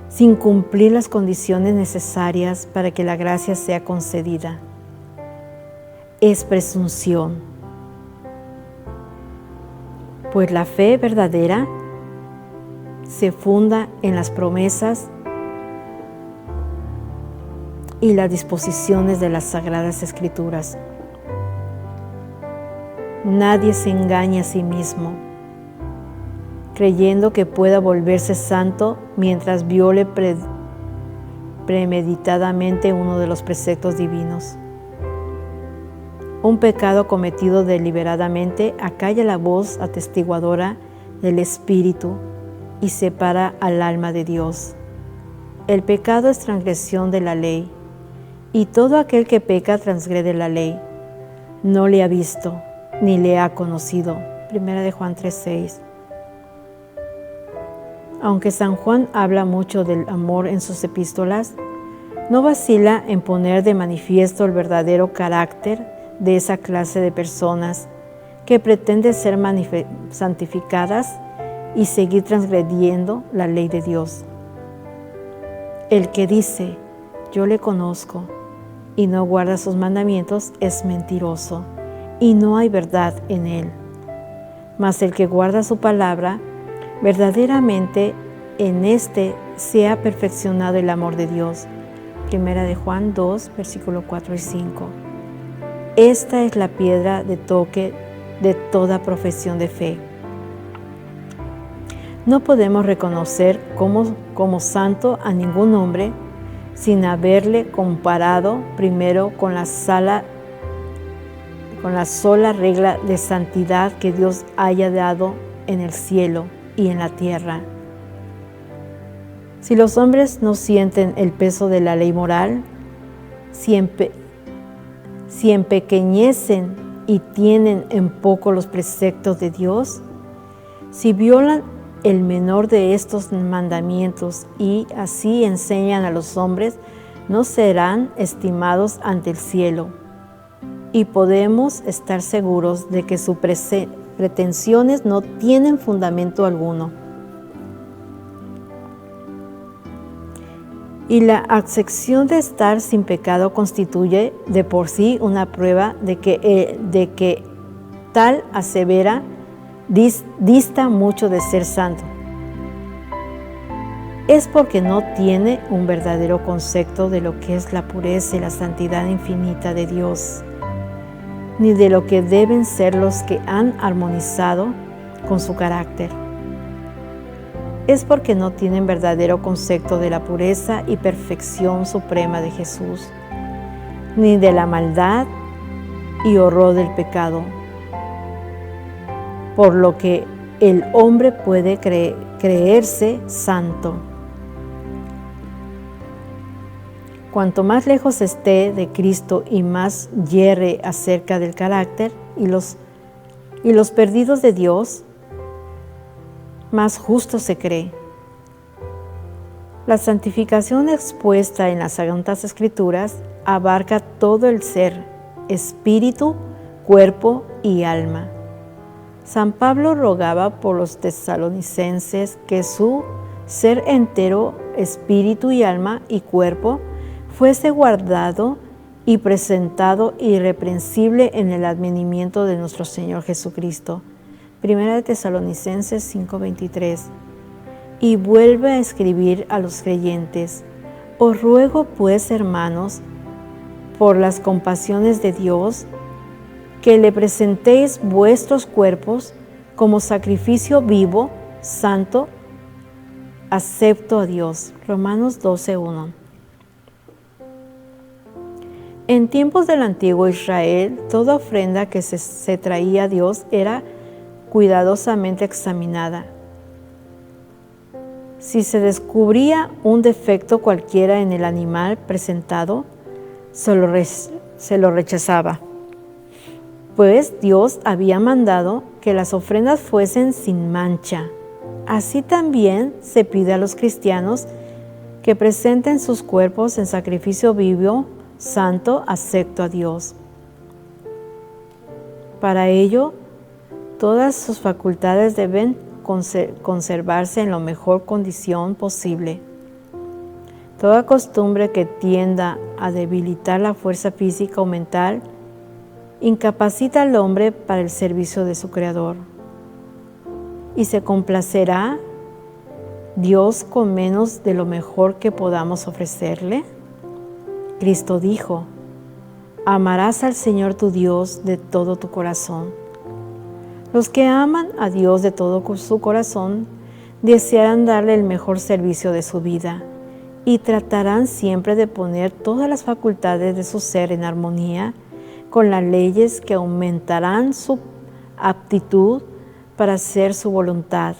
S2: sin cumplir las condiciones necesarias para que la gracia sea concedida. Es presunción. Pues la fe verdadera se funda en las promesas y las disposiciones de las Sagradas Escrituras. Nadie se engaña a sí mismo, creyendo que pueda volverse santo mientras viole premeditadamente uno de los preceptos divinos. Un pecado cometido deliberadamente acalla la voz atestiguadora del Espíritu y separa al alma de Dios. El pecado es transgresión de la ley, y todo aquel que peca transgrede la ley. No le ha visto, ni le ha conocido. 1 Juan 3:6. Aunque San Juan habla mucho del amor en sus epístolas, no vacila en poner de manifiesto el verdadero carácter de esa clase de personas que pretende ser santificadas y seguir transgrediendo la ley de Dios. El que dice, yo le conozco, y no guarda sus mandamientos, es mentiroso, y no hay verdad en él. Mas el que guarda su palabra, verdaderamente en éste se ha perfeccionado el amor de Dios. 1 Juan 2, versículos 4 y 5. Esta es la piedra de toque de toda profesión de fe. No podemos reconocer como santo a ningún hombre sin haberle comparado primero con la sola regla de santidad que Dios haya dado en el cielo y en la tierra. Si los hombres no sienten el peso de la ley moral, si empequeñecen y tienen en poco los preceptos de Dios, si violan el menor de estos mandamientos y así enseñan a los hombres, no serán estimados ante el cielo. Y podemos estar seguros de que sus pretensiones no tienen fundamento alguno. Y la acepción de estar sin pecado constituye de por sí una prueba de que tal asevera dista mucho de ser santo. Es porque no tiene un verdadero concepto de lo que es la pureza y la santidad infinita de Dios, ni de lo que deben ser los que han armonizado con su carácter. Es porque no tienen verdadero concepto de la pureza y perfección suprema de Jesús, ni de la maldad y horror del pecado, por lo que el hombre puede creerse santo. Cuanto más lejos esté de Cristo y más yerre acerca del carácter y los perdidos de Dios, más justo se cree. La santificación expuesta en las Santas Escrituras abarca todo el ser, espíritu, cuerpo y alma. San Pablo rogaba por los tesalonicenses que su ser entero, espíritu y alma y cuerpo, fuese guardado y presentado irreprensible en el advenimiento de nuestro Señor Jesucristo. 1 Tesalonicenses 5:23. Y vuelve a escribir a los creyentes: os ruego pues, hermanos, por las compasiones de Dios, que le presentéis vuestros cuerpos como sacrificio vivo, santo, acepto a Dios. Romanos 12:1. En tiempos del antiguo Israel, toda ofrenda que se traía a Dios era cuidadosamente examinada. Si se descubría un defecto cualquiera en el animal presentado, se lo rechazaba, pues Dios había mandado que las ofrendas fuesen sin mancha. Así también se pide a los cristianos que presenten sus cuerpos en sacrificio vivo, santo, acepto a Dios. Para ello, todas sus facultades deben conservarse en la mejor condición posible. Toda costumbre que tienda a debilitar la fuerza física o mental incapacita al hombre para el servicio de su Creador. y se complacerá Dios con menos de lo mejor que podamos ofrecerle. Cristo dijo: amarás al Señor tu Dios de todo tu corazón. Los que aman a Dios de todo su corazón desearán darle el mejor servicio de su vida y tratarán siempre de poner todas las facultades de su ser en armonía con las leyes que aumentarán su aptitud para hacer su voluntad.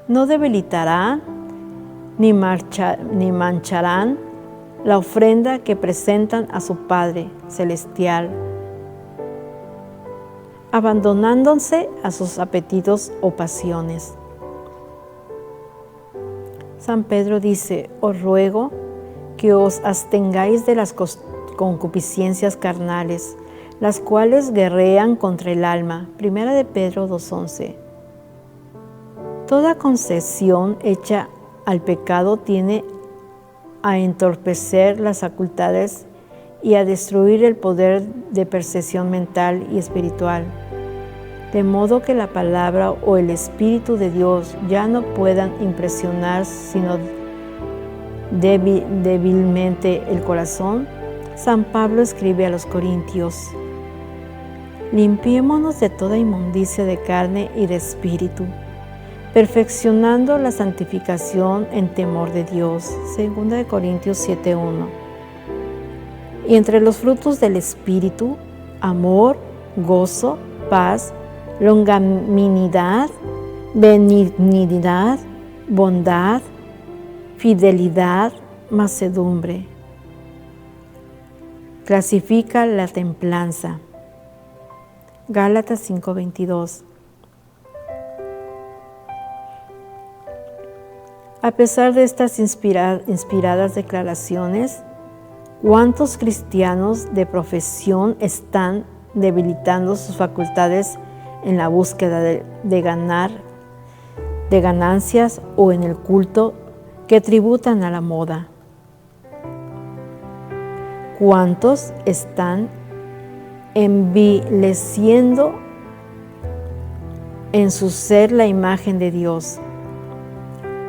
S2: No debilitarán ni mancharán la ofrenda que presentan a su Padre Celestial, abandonándose a sus apetitos o pasiones. San Pedro dice: os ruego que os abstengáis de las concupiscencias carnales, las cuales guerrean contra el alma. Primera de Pedro 2:11. Toda concesión hecha al pecado tiene a entorpecer las facultades y a destruir el poder de percepción mental y espiritual, de modo que la palabra o el Espíritu de Dios ya no puedan impresionar sino débilmente el corazón. San Pablo escribe a los Corintios: limpiémonos de toda inmundicia de carne y de espíritu, perfeccionando la santificación en temor de Dios. 2 Corintios 7:1. Y entre los frutos del Espíritu, amor, gozo, paz, longanimidad, benignidad, bondad, fidelidad, mansedumbre. Clasifica la templanza. Gálatas 5:22. A pesar de estas inspiradas declaraciones, ¿cuántos cristianos de profesión están debilitando sus facultades en la búsqueda de ganancias o en el culto que tributan a la moda? ¿Cuántos están envileciendo en su ser la imagen de Dios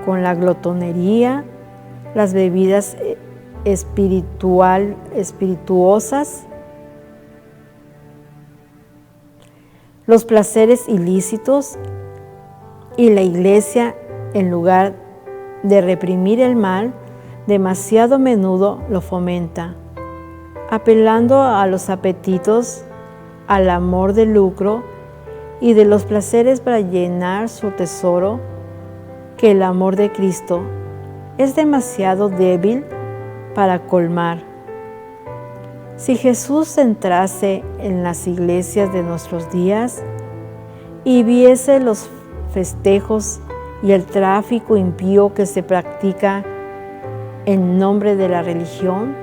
S2: con la glotonería, las bebidas espirituosas, los placeres ilícitos y la iglesia, en lugar de reprimir el mal, demasiado a menudo lo fomenta, apelando a los apetitos, al amor del lucro y de los placeres para llenar su tesoro, que el amor de Cristo es demasiado débil para colmar. Si Jesús entrase en las iglesias de nuestros días y viese los festejos y el tráfico impío que se practica en nombre de la religión,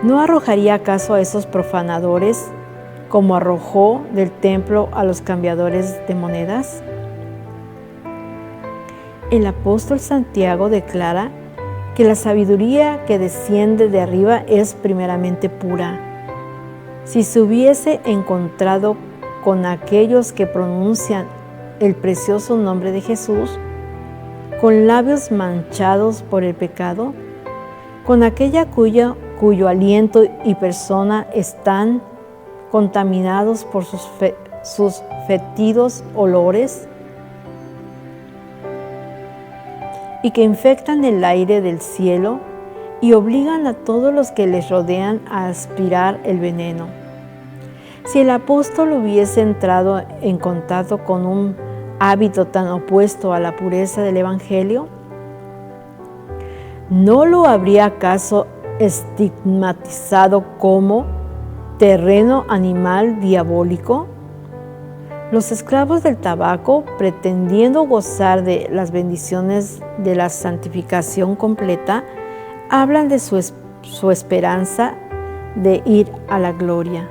S2: ¿no arrojaría acaso a esos profanadores como arrojó del templo a los cambiadores de monedas? El apóstol Santiago declara que la sabiduría que desciende de arriba es primeramente pura. Si se hubiese encontrado con aquellos que pronuncian el precioso nombre de Jesús, con labios manchados por el pecado, con aquella cuyo aliento y persona están contaminados por sus fétidos olores, y que infectan el aire del cielo y obligan a todos los que les rodean a aspirar el veneno. Si el apóstol hubiese entrado en contacto con un hábito tan opuesto a la pureza del Evangelio, ¿no lo habría acaso estigmatizado como terreno animal diabólico? Los esclavos del tabaco, pretendiendo gozar de las bendiciones de la santificación completa, hablan de su esperanza de ir a la gloria.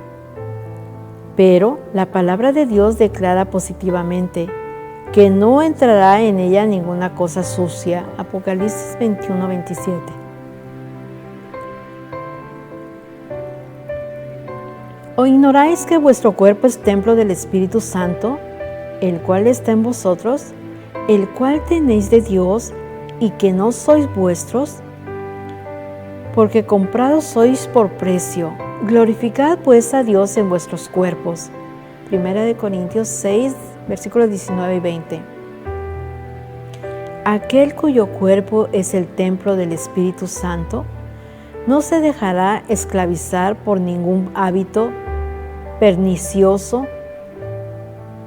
S2: Pero la palabra de Dios declara positivamente que no entrará en ella ninguna cosa sucia. Apocalipsis 21:27. ¿O ignoráis que vuestro cuerpo es templo del Espíritu Santo, el cual está en vosotros, el cual tenéis de Dios, y que no sois vuestros? Porque comprados sois por precio. Glorificad pues a Dios en vuestros cuerpos. 1 Corintios 6, versículos 19 y 20. Aquel cuyo cuerpo es el templo del Espíritu Santo, no se dejará esclavizar por ningún hábito pernicioso.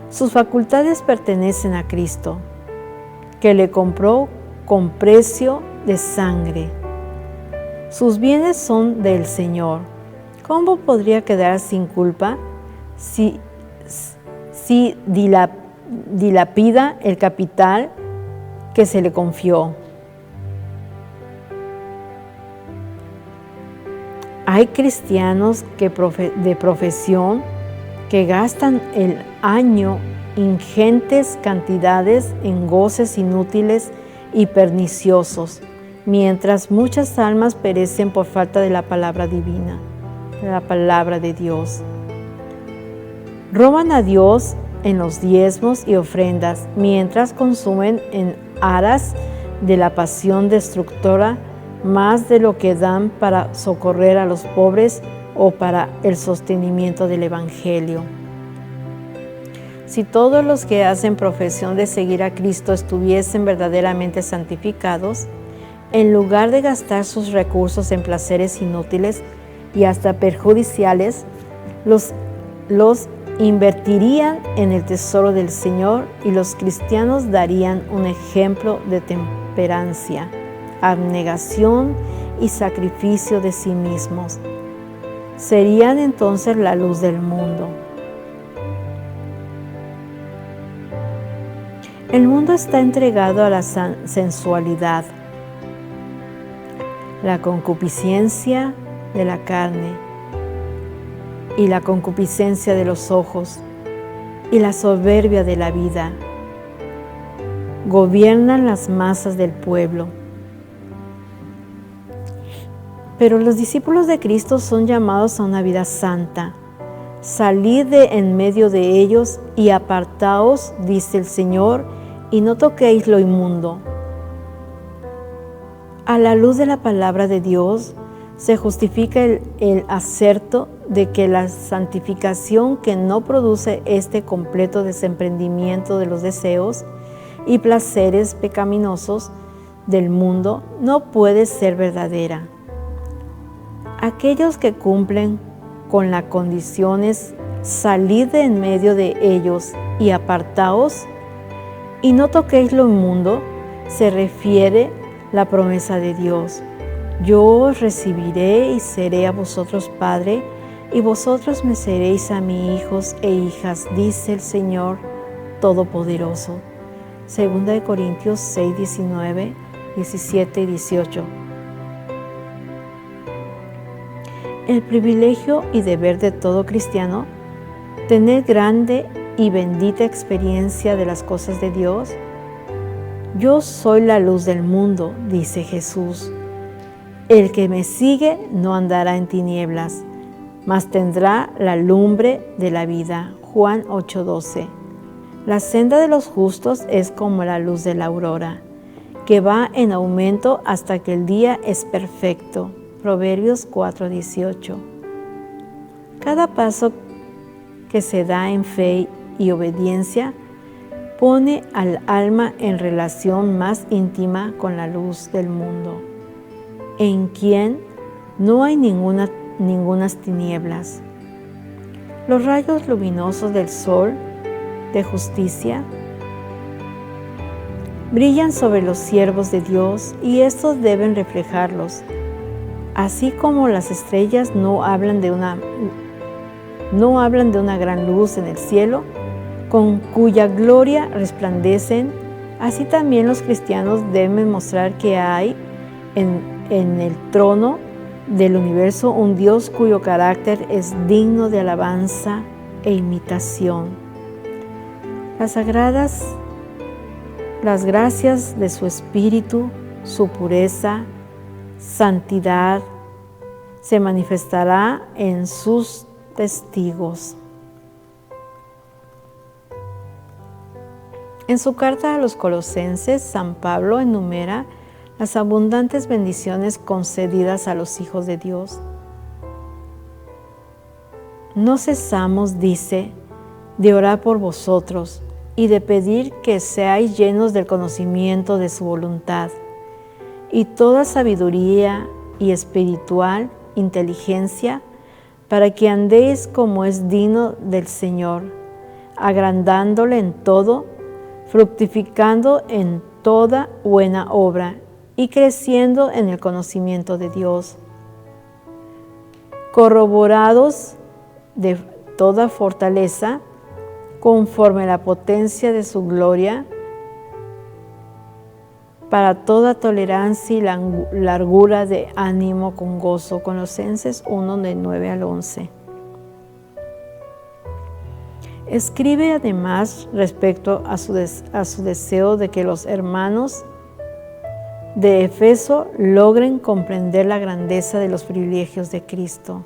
S2: Sus facultades pertenecen a Cristo, que le compró con precio de sangre. Sus bienes son del Señor. ¿Cómo podría quedar sin culpa si dilapida el capital que se le confió? Hay cristianos de profesión que gastan el año ingentes cantidades en goces inútiles y perniciosos, mientras muchas almas perecen por falta de la palabra divina, de la palabra de Dios. Roban a Dios en los diezmos y ofrendas, mientras consumen en aras de la pasión destructora más de lo que dan para socorrer a los pobres o para el sostenimiento del Evangelio. Si todos los que hacen profesión de seguir a Cristo estuviesen verdaderamente santificados, en lugar de gastar sus recursos en placeres inútiles y hasta perjudiciales, los invertirían en el tesoro del Señor, y los cristianos darían un ejemplo de temperancia, abnegación y sacrificio de sí mismos. Serían entonces la luz del mundo. El mundo está entregado a la sensualidad, la concupiscencia de la carne y la concupiscencia de los ojos y la soberbia de la vida. Gobiernan las masas del pueblo. Pero los discípulos de Cristo son llamados a una vida santa. Salid de en medio de ellos y apartaos, dice el Señor, y no toquéis lo inmundo. A la luz de la palabra de Dios se justifica el aserto de que la santificación que no produce este completo desemprendimiento de los deseos y placeres pecaminosos del mundo no puede ser verdadera. Aquellos que cumplen con las condiciones, salid de en medio de ellos y apartaos, y no toquéis lo inmundo, se refiere la promesa de Dios. Yo os recibiré y seré a vosotros Padre, y vosotros me seréis a mí hijos e hijas, dice el Señor Todopoderoso. 2 Corintios 6, 19, 17 y 18. El privilegio y deber de todo cristiano, tener grande y bendita experiencia de las cosas de Dios. Yo soy la luz del mundo, dice Jesús. El que me sigue no andará en tinieblas, mas tendrá la lumbre de la vida. Juan 8:12. La senda de los justos es como la luz de la aurora, que va en aumento hasta que el día es perfecto. Proverbios 4:18. Cada paso que se da en fe y obediencia pone al alma en relación más íntima con la luz del mundo, en quien no hay ningunas tinieblas. Los rayos luminosos del sol de justicia brillan sobre los siervos de Dios, y estos deben reflejarlos. Así como las estrellas no hablan de una gran luz en el cielo, con cuya gloria resplandecen, así también los cristianos deben mostrar que hay en el trono del universo un Dios cuyo carácter es digno de alabanza e imitación. Las gracias de su Espíritu, su pureza, santidad, se manifestará en sus testigos. En su carta a los Colosenses, San Pablo enumera las abundantes bendiciones concedidas a los hijos de Dios. No cesamos, dice, de orar por vosotros y de pedir que seáis llenos del conocimiento de su voluntad y toda sabiduría y espiritual inteligencia, para que andéis como es digno del Señor, agrandándole en todo, fructificando en toda buena obra y creciendo en el conocimiento de Dios, corroborados de toda fortaleza, conforme a la potencia de su gloria, para toda tolerancia y largura de ánimo con gozo. Colosenses 1, del 9 al 11. Escribe además respecto a su deseo de que los hermanos de Éfeso logren comprender la grandeza de los privilegios de Cristo.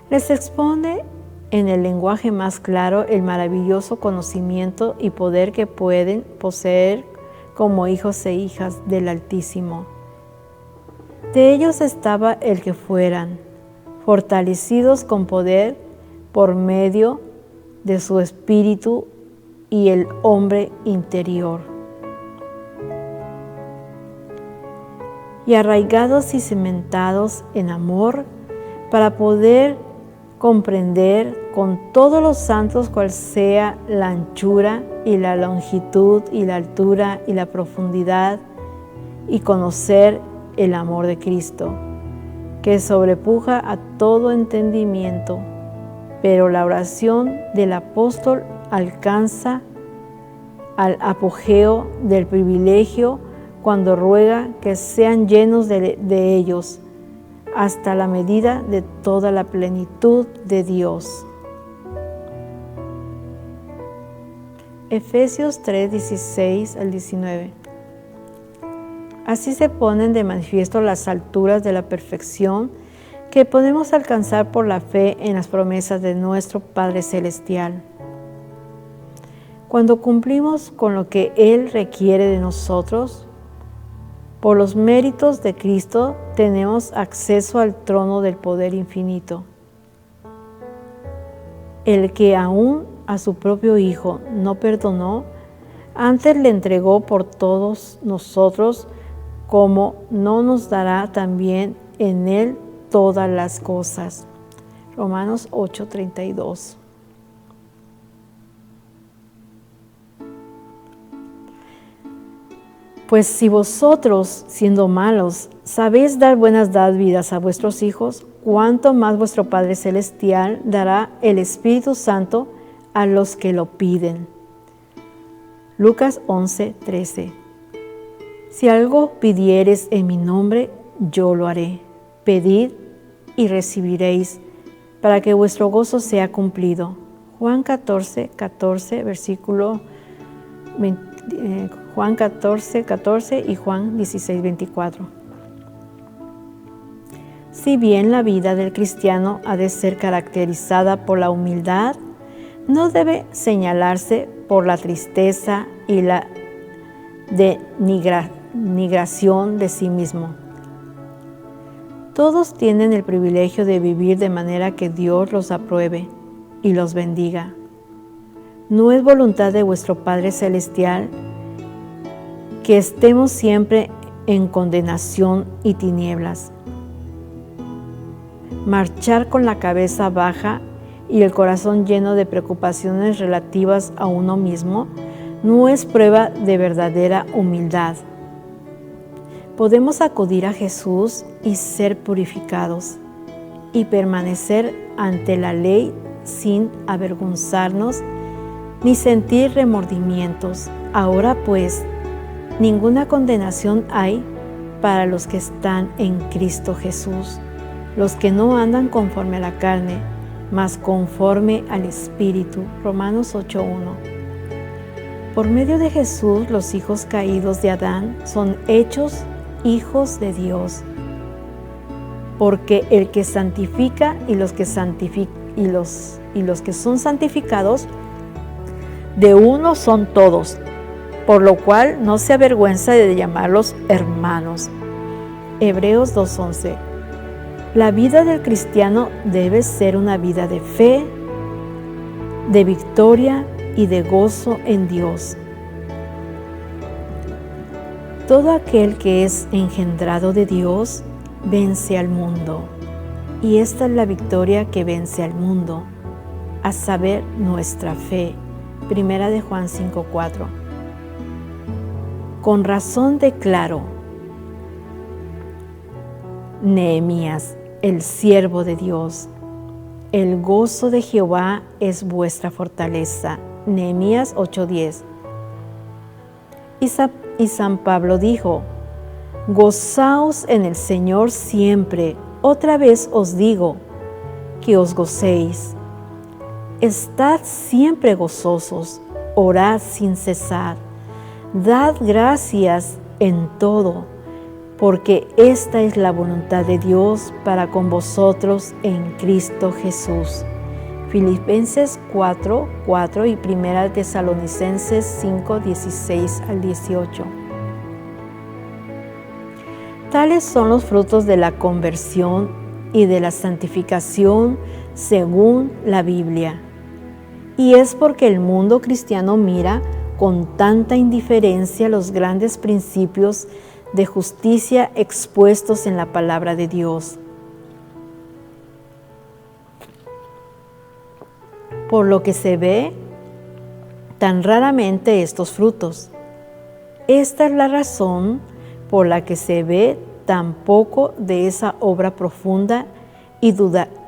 S2: Les expone en el lenguaje más claro el maravilloso conocimiento y poder que pueden poseer como hijos e hijas del Altísimo. De ellos estaba el que fueran fortalecidos con poder por medio de su espíritu y el hombre interior, y arraigados y cimentados en amor, para poder comprender con todos los santos cuál sea la anchura y la longitud y la altura y la profundidad, y conocer el amor de Cristo, que sobrepuja a todo entendimiento. Pero la oración del apóstol alcanza al apogeo del privilegio cuando ruega que sean llenos de ellos hasta la medida de toda la plenitud de Dios. Efesios 3, 16 al 19. Así se ponen de manifiesto las alturas de la perfección que podemos alcanzar por la fe en las promesas de nuestro Padre Celestial. Cuando cumplimos con lo que Él requiere de nosotros, por los méritos de Cristo tenemos acceso al trono del poder infinito. El que aún a su propio Hijo no perdonó, antes le entregó por todos nosotros, como no nos dará también en Él todas las cosas. Romanos 8:32. Pues si vosotros, siendo malos, sabéis dar buenas dádivas a vuestros hijos, cuánto más vuestro Padre Celestial dará el Espíritu Santo a los que lo piden. Lucas 11:13. Si algo pidiereis en mi nombre, yo lo haré. Pedid y recibiréis, para que vuestro gozo sea cumplido. Juan 14:14, versículo 20. Juan 14:14 y Juan 16:24. Si bien la vida del cristiano ha de ser caracterizada por la humildad, no debe señalarse por la tristeza y la denigración de sí mismo. Todos tienen el privilegio de vivir de manera que Dios los apruebe y los bendiga. No es voluntad de vuestro Padre Celestial que estemos siempre en condenación y tinieblas. Marchar con la cabeza baja y el corazón lleno de preocupaciones relativas a uno mismo no es prueba de verdadera humildad. Podemos acudir a Jesús y ser purificados y permanecer ante la ley sin avergonzarnos ni sentir remordimientos. Ahora pues, ninguna condenación hay para los que están en Cristo Jesús, los que no andan conforme a la carne, mas conforme al Espíritu. Romanos 8:1. Por medio de Jesús, los hijos caídos de Adán son hechos hijos de Dios. porque el que santifica y los que son santificados, de uno son todos, por lo cual no se avergüenza de llamarlos hermanos. Hebreos 2:11. La vida del cristiano debe ser una vida de fe, de victoria y de gozo en Dios. Todo aquel que es engendrado de Dios vence al mundo, y esta es la victoria que vence al mundo, a saber, nuestra fe. Primera de Juan 5:4. Con razón declaro, Nehemías, el siervo de Dios, el gozo de Jehová es vuestra fortaleza. Nehemías 8:10. Y San Pablo dijo, gozaos en el Señor siempre. Otra vez os digo, que os gocéis. Estad siempre gozosos, orad sin cesar. Dad gracias en todo, porque esta es la voluntad de Dios para con vosotros en Cristo Jesús. Filipenses 4:4 y 1 Tesalonicenses 5:16 al 18. Tales son los frutos de la conversión y de la santificación según la Biblia. Y es porque el mundo cristiano mira con tanta indiferencia los grandes principios de justicia expuestos en la palabra de Dios. Por lo que se ve tan raramente estos frutos. Esta es la razón por la que se ve tan poco de esa obra profunda y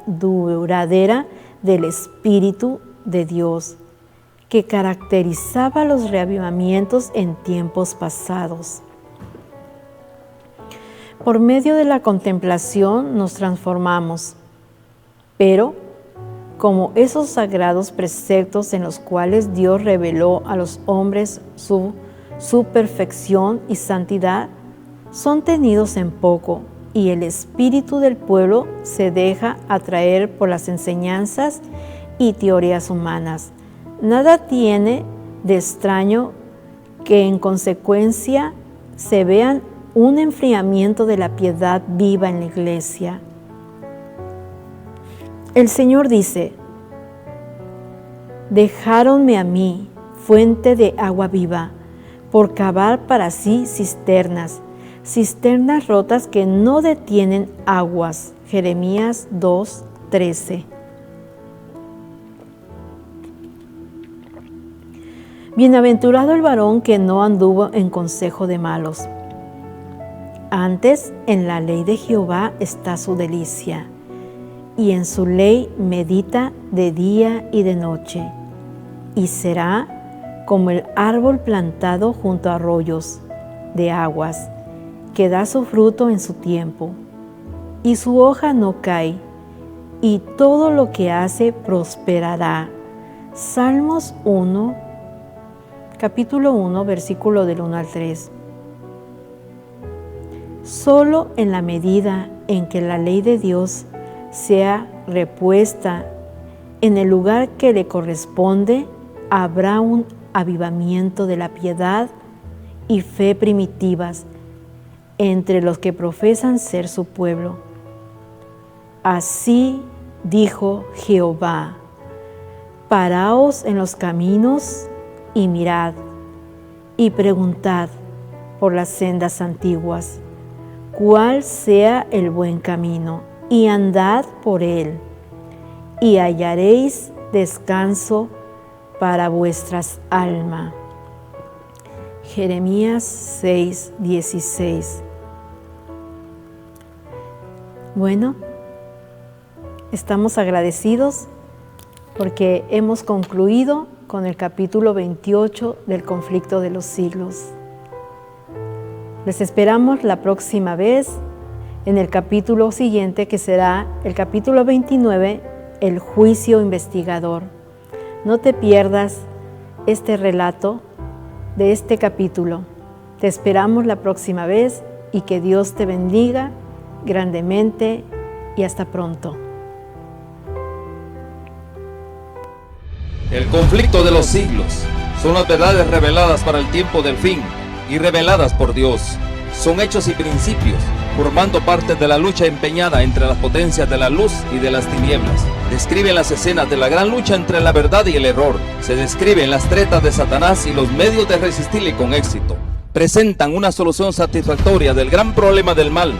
S2: duradera del Espíritu de Dios, que caracterizaba los reavivamientos en tiempos pasados. Por medio de la contemplación nos transformamos, pero como esos sagrados preceptos en los cuales Dios reveló a los hombres su perfección y santidad, son tenidos en poco, y el espíritu del pueblo se deja atraer por las enseñanzas y teorías humanas. Nada tiene de extraño que en consecuencia se vean un enfriamiento de la piedad viva en la iglesia. El Señor dice, dejáronme a mí, fuente de agua viva, por cavar para sí cisternas rotas que no detienen aguas. Jeremías 2:13. Bienaventurado el varón que no anduvo en consejo de malos. Antes, en la ley de Jehová está su delicia, y en su ley medita de día y de noche. Y será como el árbol plantado junto a arroyos de aguas, que da su fruto en su tiempo, y su hoja no cae, y todo lo que hace prosperará. Salmos 1, capítulo 1, versículo del 1 al 3. Solo en la medida en que la ley de Dios sea repuesta en el lugar que le corresponde, habrá un avivamiento de la piedad y fe primitivas entre los que profesan ser su pueblo. Así dijo Jehová: paraos en los caminos y mirad, y preguntad por las sendas antiguas, cuál sea el buen camino, y andad por él, y hallaréis descanso para vuestras almas. Jeremías 6:16. Bueno, estamos agradecidos porque hemos concluido con el capítulo 28 del conflicto de los siglos. Les esperamos la próxima vez en el capítulo siguiente, que será el capítulo 29, el juicio investigador. No te pierdas este relato de este capítulo. Te esperamos la próxima vez y que Dios te bendiga grandemente y hasta pronto.
S1: El conflicto de los siglos son las verdades reveladas para el tiempo del fin y reveladas por Dios. Son hechos y principios, formando parte de la lucha empeñada entre las potencias de la luz y de las tinieblas. Describen las escenas de la gran lucha entre la verdad y el error. Se describen las tretas de Satanás y los medios de resistirle con éxito. Presentan una solución satisfactoria del gran problema del mal,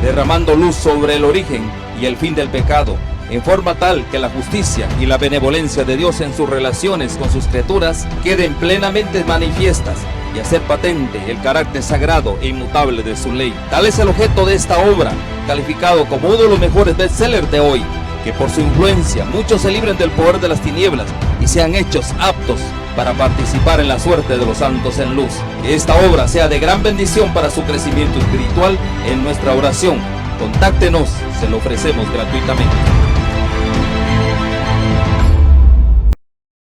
S1: derramando luz sobre el origen y el fin del pecado, en forma tal que la justicia y la benevolencia de Dios en sus relaciones con sus criaturas queden plenamente manifiestas y hacer patente el carácter sagrado e inmutable de su ley. Tal es el objeto de esta obra, calificado como uno de los mejores bestsellers de hoy, que por su influencia muchos se libren del poder de las tinieblas y sean hechos aptos para participar en la suerte de los santos en luz. Que esta obra sea de gran bendición para su crecimiento espiritual en nuestra oración. Contáctenos, se lo ofrecemos gratuitamente.